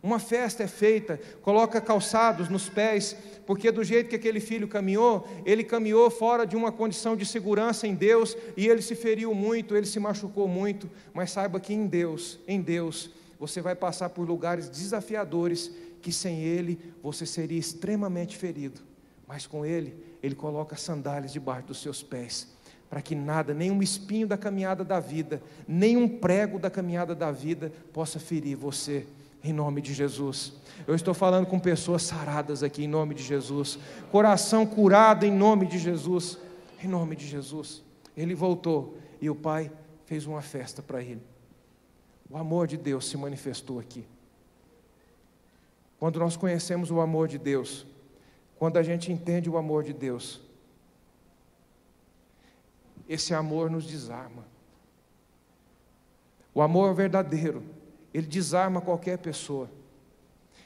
Speaker 1: Uma festa é feita, coloca calçados nos pés, porque do jeito que aquele filho caminhou, ele caminhou fora de uma condição de segurança em Deus, e ele se feriu muito, ele se machucou muito, mas saiba que em Deus, você vai passar por lugares desafiadores, que sem Ele, você seria extremamente ferido, mas com Ele, Ele coloca sandálias debaixo dos seus pés, para que nada, nenhum espinho da caminhada da vida, nenhum prego da caminhada da vida, possa ferir você, em nome de Jesus. Eu estou falando com pessoas saradas aqui, em nome de Jesus, coração curado, em nome de Jesus, em nome de Jesus. Ele voltou, e o pai fez uma festa para ele. O amor de Deus se manifestou aqui. Quando nós conhecemos o amor de Deus, quando a gente entende o amor de Deus, esse amor nos desarma. O amor verdadeiro, ele desarma qualquer pessoa.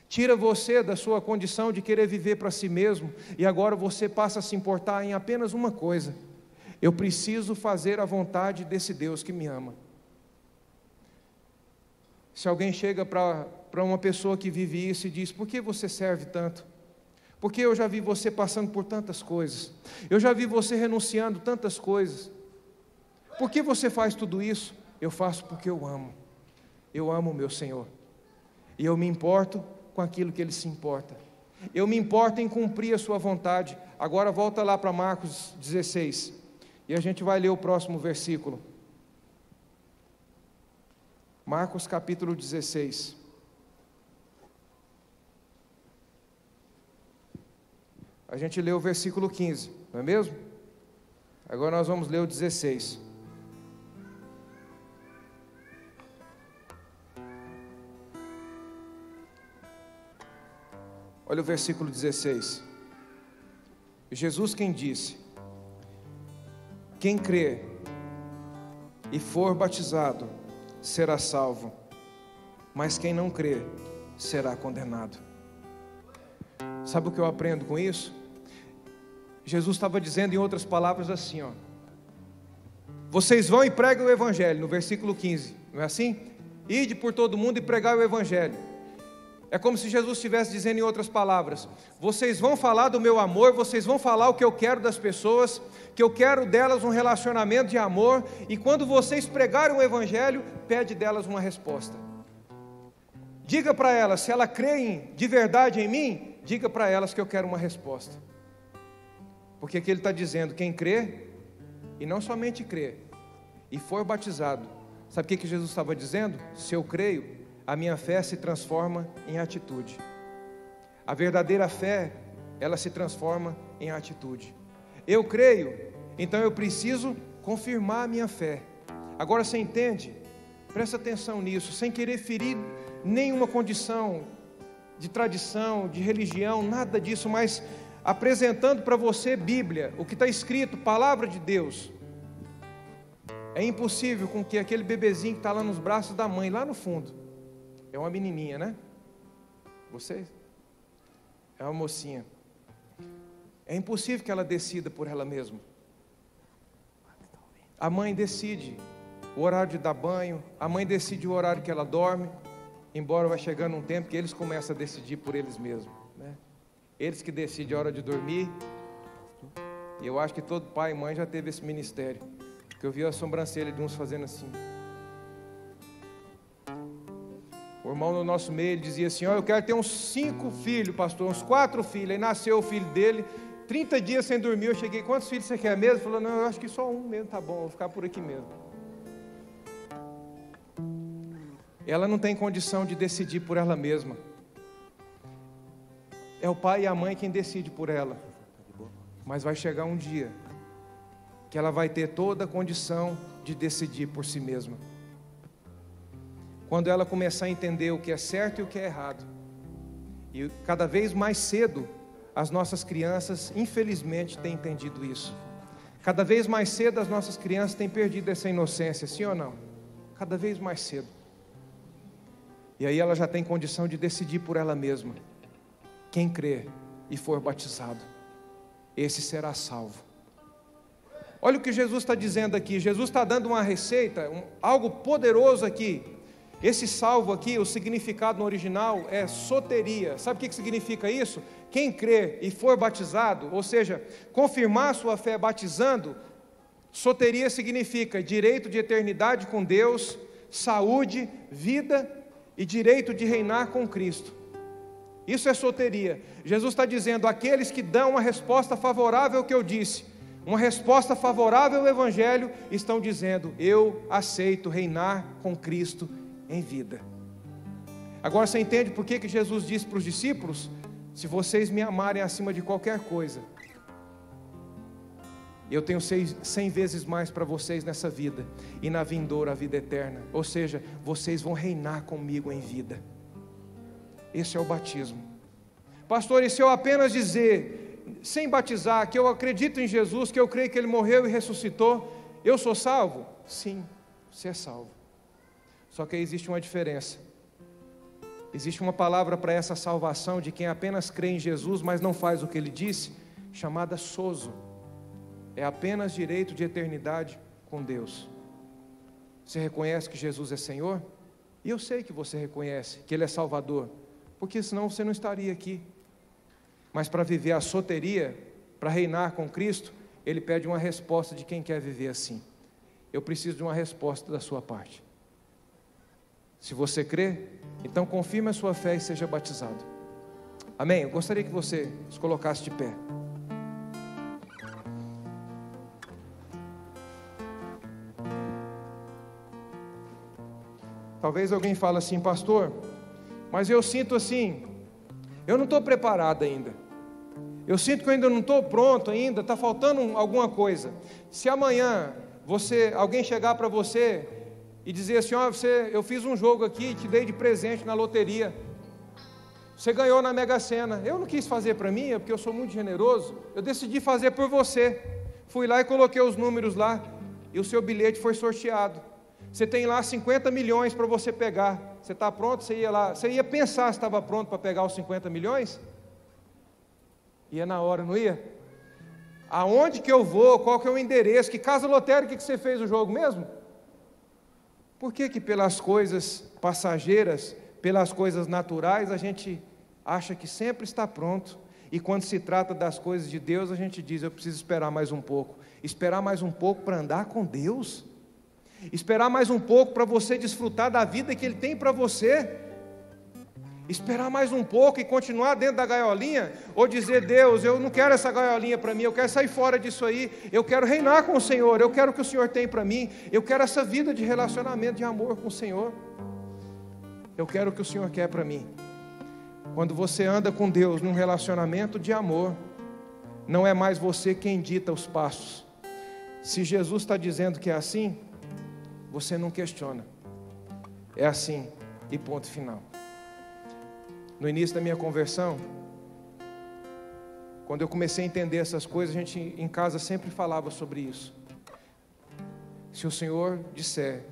Speaker 1: Tira você da sua condição de querer viver para si mesmo, e agora você passa a se importar em apenas uma coisa: eu preciso fazer a vontade desse Deus que me ama. Se alguém chega para uma pessoa que vive isso e diz: por que você serve tanto? Porque eu já vi você passando por tantas coisas, eu já vi você renunciando tantas coisas, por que você faz tudo isso? Eu faço porque eu amo o meu Senhor, e eu me importo com aquilo que Ele se importa, eu me importo em cumprir a sua vontade. Agora volta lá para Marcos 16, e a gente vai ler o próximo versículo. Marcos capítulo 16. A gente leu o versículo 15, não é mesmo? Agora nós vamos ler o 16. Olha o versículo 16. Jesus quem disse: quem crer e for batizado será salvo, mas quem não crer será condenado. Sabe o que eu aprendo com isso? Jesus estava dizendo em outras palavras assim, ó: vocês vão e pregam o Evangelho, no versículo 15, não é assim? Ide por todo mundo e pregai o Evangelho. É como se Jesus estivesse dizendo em outras palavras: vocês vão falar do meu amor, vocês vão falar o que eu quero das pessoas, que eu quero delas um relacionamento de amor, e quando vocês pregarem o Evangelho, pede delas uma resposta. Diga para elas, se elas creem de verdade em mim, diga para elas que eu quero uma resposta. Porque aqui ele está dizendo: quem crê, e não somente crê, e for batizado. Sabe o que Jesus estava dizendo? Se eu creio, a minha fé se transforma em atitude. A verdadeira fé, ela se transforma em atitude. Eu creio, então eu preciso confirmar a minha fé. Agora você entende? Presta atenção nisso, sem querer ferir nenhuma condição de tradição, de religião, nada disso, mas apresentando para você Bíblia, o que está escrito, palavra de Deus. É impossível com que aquele bebezinho que está lá nos braços da mãe, lá no fundo, é uma menininha, né? Você é uma mocinha. É impossível que ela decida por ela mesma. A mãe decide o horário de dar banho, a mãe decide o horário que ela dorme, embora vai chegando um tempo que eles começam a decidir por eles mesmos, né? Eles que decidem a hora de dormir. E eu acho que todo pai e mãe já teve esse ministério, porque eu vi a sobrancelha de uns fazendo assim. O irmão no nosso meio, ele dizia assim: ó, eu quero ter uns 5 filhos, pastor, uns 4 filhos. Aí nasceu o filho dele, 30 dias sem dormir. Eu cheguei: quantos filhos você quer mesmo? Ele falou: não, eu acho que só um mesmo, tá bom, vou ficar por aqui mesmo. Ela não tem condição de decidir por ela mesma. É o pai e a mãe quem decide por ela. Mas vai chegar um dia que ela vai ter toda a condição de decidir por si mesma. Quando ela começar a entender o que é certo e o que é errado. E cada vez mais cedo, as nossas crianças, infelizmente, têm entendido isso. Cada vez mais cedo, as nossas crianças têm perdido essa inocência, sim ou não? Cada vez mais cedo. E aí ela já tem condição de decidir por ela mesma. Quem crer e for batizado, esse será salvo. Olha o que Jesus está dizendo aqui. Jesus está dando uma receita, algo poderoso aqui. Esse salvo aqui, o significado no original é soteria. Sabe o que significa isso? Quem crer e for batizado, ou seja, confirmar sua fé batizando, soteria significa direito de eternidade com Deus, saúde, vida e direito de reinar com Cristo. Isso é soteria. Jesus está dizendo: aqueles que dão uma resposta favorável ao que eu disse, uma resposta favorável ao Evangelho, estão dizendo: eu aceito reinar com Cristo em vida. Agora você entende por que Jesus disse para os discípulos: se vocês me amarem acima de qualquer coisa, eu tenho 100 vezes mais para vocês nessa vida, e na vindoura a vida eterna. Ou seja, vocês vão reinar comigo em vida. Esse é o batismo. Pastor, e se eu apenas dizer, sem batizar, que eu acredito em Jesus, que eu creio que Ele morreu e ressuscitou, eu sou salvo? Sim, você é salvo. Só que aí existe uma diferença. Existe uma palavra para essa salvação de quem apenas crê em Jesus, mas não faz o que Ele disse, chamada sozo. É apenas direito de eternidade com Deus. Você reconhece que Jesus é Senhor? E eu sei que você reconhece que Ele é Salvador, porque senão você não estaria aqui. Mas para viver a soteria, para reinar com Cristo, Ele pede uma resposta de quem quer viver assim. Eu preciso de uma resposta da sua parte. Se você crê, então confirme a sua fé e seja batizado. Amém? Eu gostaria que você se colocasse de pé. Talvez alguém fale assim: pastor, mas eu sinto assim, eu não estou preparado ainda. Eu sinto que eu ainda não estou pronto ainda, está faltando alguma coisa. Se amanhã alguém chegar para você e dizer assim: ó, eu fiz um jogo aqui, te dei de presente na loteria, você ganhou na Mega Sena. Eu não quis fazer para mim, porque eu sou muito generoso, eu decidi fazer por você. Fui lá e coloquei os números lá, e o seu bilhete foi sorteado. Você tem lá 50 milhões para você pegar. Você está pronto? Você ia lá, você ia pensar se estava pronto para pegar os 50 milhões? Ia na hora, não ia? Aonde que eu vou? Qual que é o endereço? Que casa lotérica que você fez o jogo mesmo? Por que que pelas coisas passageiras, pelas coisas naturais, a gente acha que sempre está pronto, e quando se trata das coisas de Deus, a gente diz: eu preciso esperar mais um pouco. Esperar mais um pouco para andar com Deus? Esperar mais um pouco para você desfrutar da vida que Ele tem para você? Esperar mais um pouco e continuar dentro da gaiolinha? Ou dizer: Deus, eu não quero essa gaiolinha para mim, eu quero sair fora disso aí, eu quero reinar com o Senhor, eu quero o que o Senhor tem para mim, eu quero essa vida de relacionamento, de amor com o Senhor, eu quero o que o Senhor quer para mim. Quando você anda com Deus num relacionamento de amor, não é mais você quem dita os passos. Se Jesus está dizendo que é assim, você não questiona, é assim e ponto final. No início da minha conversão, quando eu comecei a entender essas coisas, a gente em casa sempre falava sobre isso. Se o Senhor disser: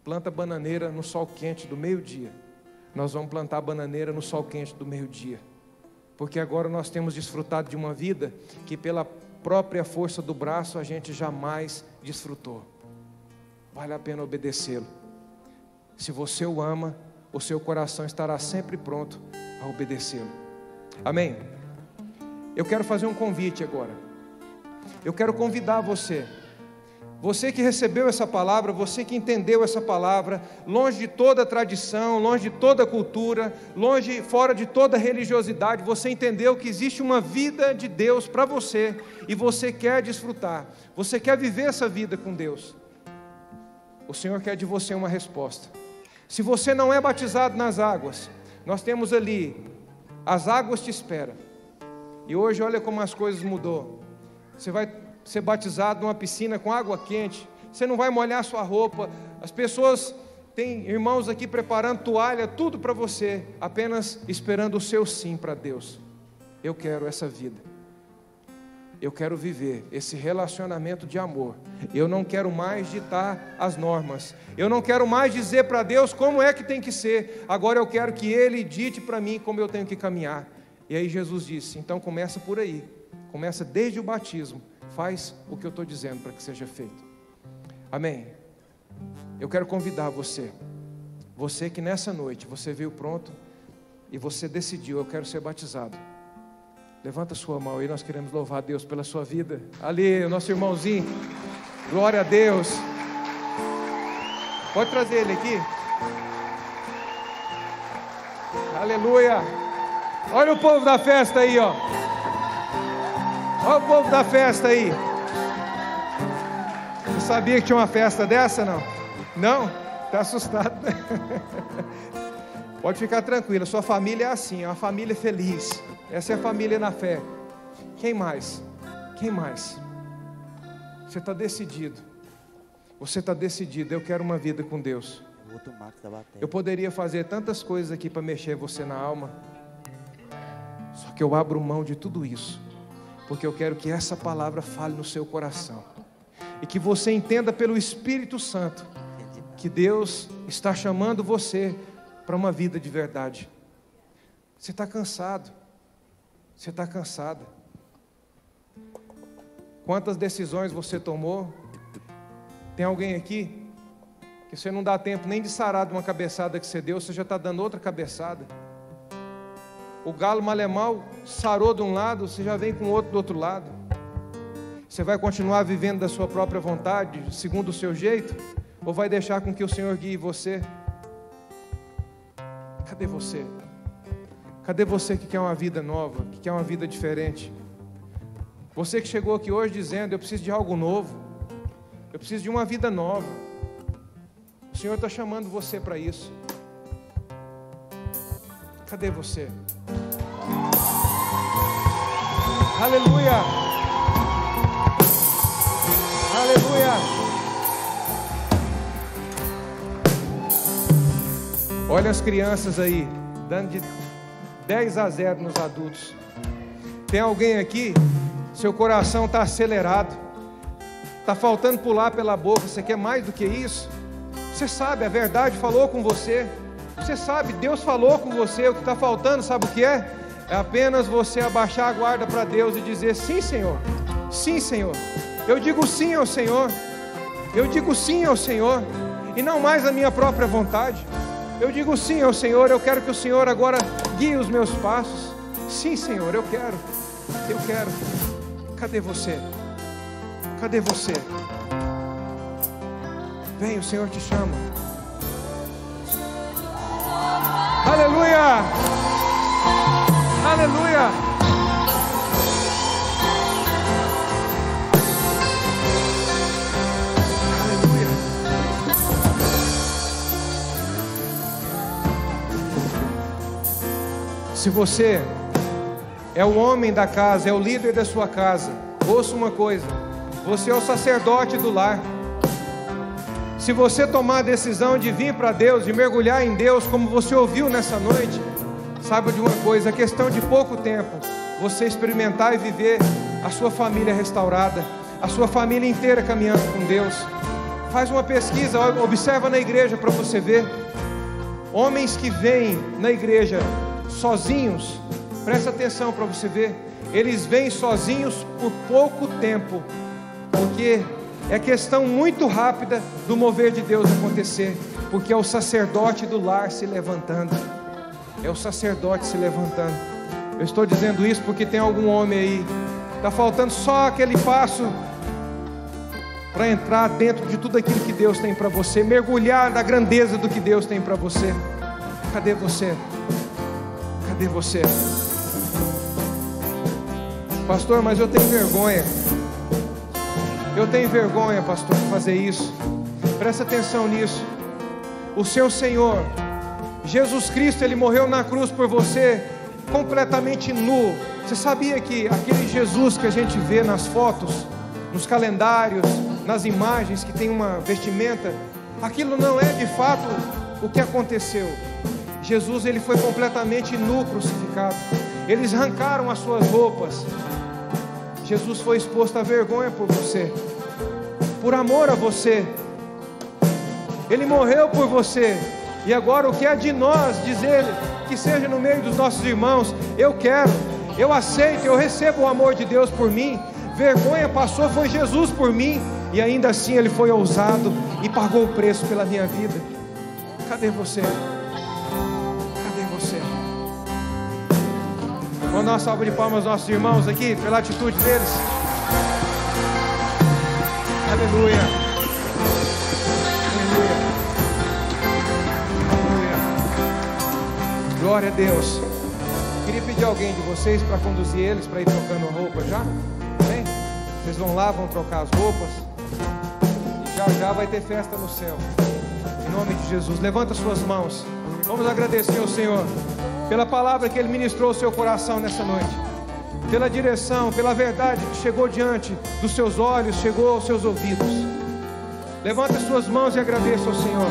Speaker 1: planta bananeira no sol quente do meio-dia, nós vamos plantar bananeira no sol quente do meio-dia, porque agora nós temos desfrutado de uma vida que pela própria força do braço a gente jamais desfrutou. Vale a pena obedecê-lo. Se você o ama, o seu coração estará sempre pronto a obedecê-lo. Amém? Eu quero fazer um convite agora. Eu quero convidar você que recebeu essa palavra, você que entendeu essa palavra, longe de toda tradição, longe de toda cultura, fora de toda religiosidade, você entendeu que existe uma vida de Deus para você, e você quer desfrutar, você quer viver essa vida com Deus. O Senhor quer de você uma resposta. Se você não é batizado nas águas, nós temos ali, as águas te esperam. E hoje olha como as coisas mudou. Você vai ser batizado numa piscina com água quente, você não vai molhar sua roupa. As pessoas, tem irmãos aqui preparando toalha, tudo para você, apenas esperando o seu sim para Deus. Eu quero essa vida. Eu quero viver esse relacionamento de amor. Eu não quero mais ditar as normas. Eu não quero mais dizer para Deus como é que tem que ser. Agora eu quero que Ele dite para mim como eu tenho que caminhar. E aí Jesus disse: então começa por aí. Começa desde o batismo. Faz o que eu estou dizendo para que seja feito. Amém? Eu quero convidar você. Você que nessa noite, você veio pronto e você decidiu: eu quero ser batizado. Levanta sua mão aí, nós queremos louvar a Deus pela sua vida. Ali, o nosso irmãozinho, glória a Deus. Pode trazer ele aqui. Aleluia. Olha o povo da festa aí, ó. Olha o povo da festa aí. Não sabia que tinha uma festa dessa, não? Não? Está assustado. Pode ficar tranquilo, sua família é assim, é uma família feliz. Essa é a família na fé. Quem mais? Quem mais? Você está decidido. Você está decidido. Eu quero uma vida com Deus. Eu poderia fazer tantas coisas aqui para mexer você na alma. Só que eu abro mão de tudo isso, porque eu quero que essa palavra fale no seu coração. E que você entenda pelo Espírito Santo que Deus está chamando você para uma vida de verdade. Você está cansado. Você está cansada. Quantas decisões você tomou? Tem alguém aqui que você não dá tempo nem de sarar de uma cabeçada que você deu, você já está dando outra cabeçada. O galo malemal sarou de um lado, você já vem com outro do outro lado. Você vai continuar vivendo da sua própria vontade, segundo o seu jeito? Ou vai deixar com que o Senhor guie você? Cadê você? Cadê você que quer uma vida nova, que quer uma vida diferente? Você que chegou aqui hoje dizendo, eu preciso de algo novo, eu preciso de uma vida nova. O Senhor está chamando você para isso. Cadê você? Aleluia! Aleluia! Olha as crianças aí, dando de 10-0 nos adultos. Tem alguém aqui, seu coração está acelerado, está faltando pular pela boca. Você quer mais do que isso? Você sabe, a verdade falou com você. Você sabe, Deus falou com você. O que está faltando, sabe o que é? É apenas você abaixar a guarda para Deus e dizer: sim, Senhor, sim, Senhor. Eu digo sim ao Senhor. Eu digo sim ao Senhor, e não mais a minha própria vontade. Eu digo sim ao Senhor. Eu quero que o Senhor agora guie os meus passos. Sim, Senhor, eu quero. Eu quero. Cadê você? Cadê você? Vem, o Senhor te chama. Aleluia! Aleluia! Aleluia! Se você é o homem da casa, é o líder da sua casa, ouça uma coisa: você é o sacerdote do lar. Se você tomar a decisão de vir para Deus, de mergulhar em Deus, como você ouviu nessa noite, saiba de uma coisa: é questão de pouco tempo você experimentar e viver a sua família restaurada, a sua família inteira caminhando com Deus. Faz uma pesquisa, observa na igreja para você ver. Homens que vêm na igreja sozinhos, presta atenção para você ver, eles vêm sozinhos por pouco tempo, porque é questão muito rápida do mover de Deus acontecer, porque é o sacerdote do lar se levantando. É o sacerdote se levantando. Eu estou dizendo isso porque tem algum homem aí, está faltando só aquele passo para entrar dentro de tudo aquilo que Deus tem para você, mergulhar na grandeza do que Deus tem para você. Cadê você? Cadê você? Pastor, mas eu tenho vergonha. Eu tenho vergonha, pastor, de fazer isso. Presta atenção nisso. O seu Senhor Jesus Cristo, Ele morreu na cruz por você completamente nu. Você sabia que aquele Jesus que a gente vê nas fotos, nos calendários, nas imagens, que tem uma vestimenta, aquilo não é de fato o que aconteceu. Jesus, Ele foi completamente nu crucificado. Eles arrancaram as suas roupas. Jesus foi exposto à vergonha por você, por amor a você. Ele morreu por você. E agora o que é de nós, diz Ele, que seja no meio dos nossos irmãos: eu quero, eu aceito, eu recebo o amor de Deus por mim. Vergonha passou, foi Jesus por mim. E ainda assim Ele foi ousado e pagou o preço pela minha vida. Cadê você? Cadê você? Vamos dar uma salva de palmas aos nossos irmãos aqui, pela atitude deles. Aleluia. Aleluia. Aleluia. Glória a Deus. Queria pedir alguém de vocês para conduzir eles, para ir trocando a roupa já. Bem? Vocês vão lá, vão trocar as roupas. E já já vai ter festa no céu. Em nome de Jesus. Levanta suas mãos. Vamos agradecer ao Senhor pela palavra que Ele ministrou ao seu coração nessa noite, pela direção, pela verdade que chegou diante dos seus olhos, chegou aos seus ouvidos. Levanta suas mãos e agradeça ao Senhor.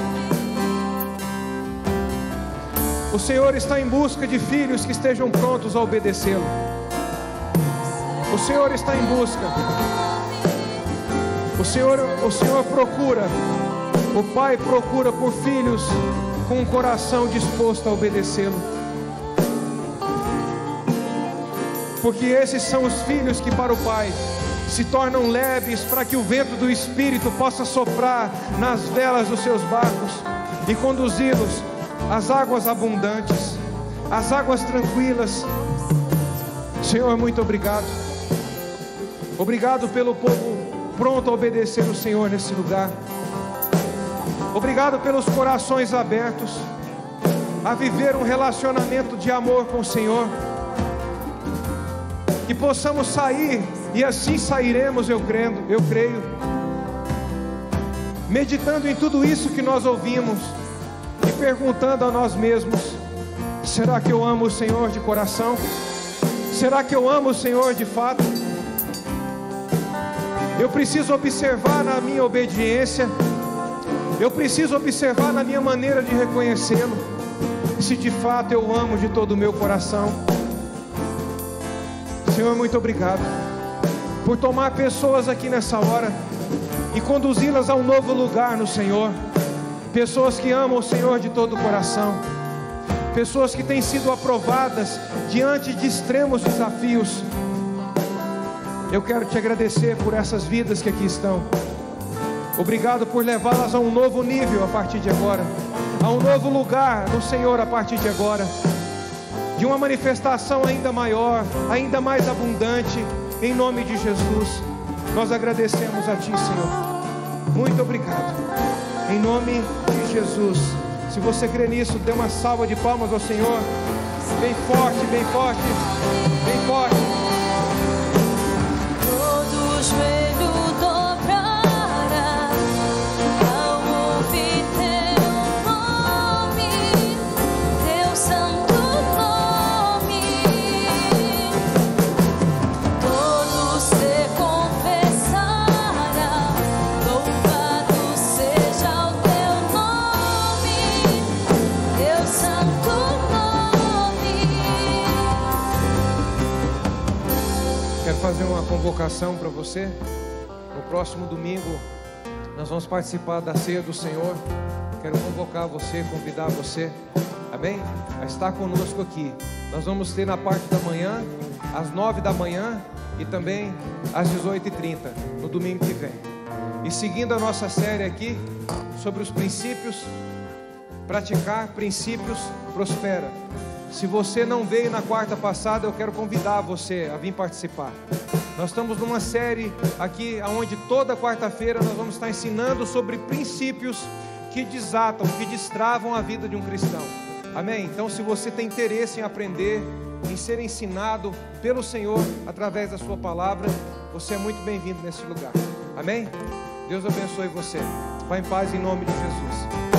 Speaker 1: O Senhor está em busca de filhos que estejam prontos a obedecê-lo. O Senhor está em busca. O Senhor procura, o Pai procura por filhos com um coração disposto a obedecê-lo. Porque esses são os filhos que para o Pai se tornam leves, para que o vento do Espírito possa soprar nas velas dos seus barcos e conduzi-los às águas abundantes, às águas tranquilas. Senhor, muito obrigado. Obrigado pelo povo pronto a obedecer o Senhor nesse lugar. Obrigado pelos corações abertos a viver um relacionamento de amor com o Senhor. Que possamos sair, e assim sairemos, eu creio, meditando em tudo isso que nós ouvimos e perguntando a nós mesmos: será que eu amo o Senhor de coração? Será que eu amo o Senhor de fato? Eu preciso observar na minha obediência, eu preciso observar na minha maneira de reconhecê-lo, se de fato eu amo de todo o meu coração. Senhor, muito obrigado por tomar pessoas aqui nessa hora e conduzi-las a um novo lugar no Senhor. Pessoas que amam o Senhor de todo o coração, pessoas que têm sido aprovadas diante de extremos desafios. Eu quero te agradecer por essas vidas que aqui estão. Obrigado por levá-las a um novo nível a partir de agora, a um novo lugar no Senhor a partir de agora, de uma manifestação ainda maior, ainda mais abundante, em nome de Jesus. Nós agradecemos a Ti, Senhor. Muito obrigado, em nome de Jesus. Se você crê nisso, dê uma salva de palmas ao Senhor, bem forte, bem forte, bem forte.
Speaker 2: Todo joelho dobrará ao ouvir Teu nome, Teu santo nome. Todo ser confessará, louvado seja o Teu nome, Teu santo nome.
Speaker 1: Quero fazer uma convocação para você. No próximo domingo nós vamos participar da ceia do Senhor. Quero convocar você, convidar você, amém? A estar conosco aqui. Nós vamos ter na parte da manhã, às 9 da manhã e também às 18h30, no domingo que vem. E seguindo a nossa série aqui sobre os princípios, praticar princípios prospera. Se você não veio na quarta passada, eu quero convidar você a vir participar. Nós estamos numa série aqui, onde toda quarta-feira nós vamos estar ensinando sobre princípios que desatam, que destravam a vida de um cristão. Amém? Então, se você tem interesse em aprender, em ser ensinado pelo Senhor através da sua palavra, você é muito bem-vindo nesse lugar. Amém? Deus abençoe você. Vá em paz em nome de Jesus.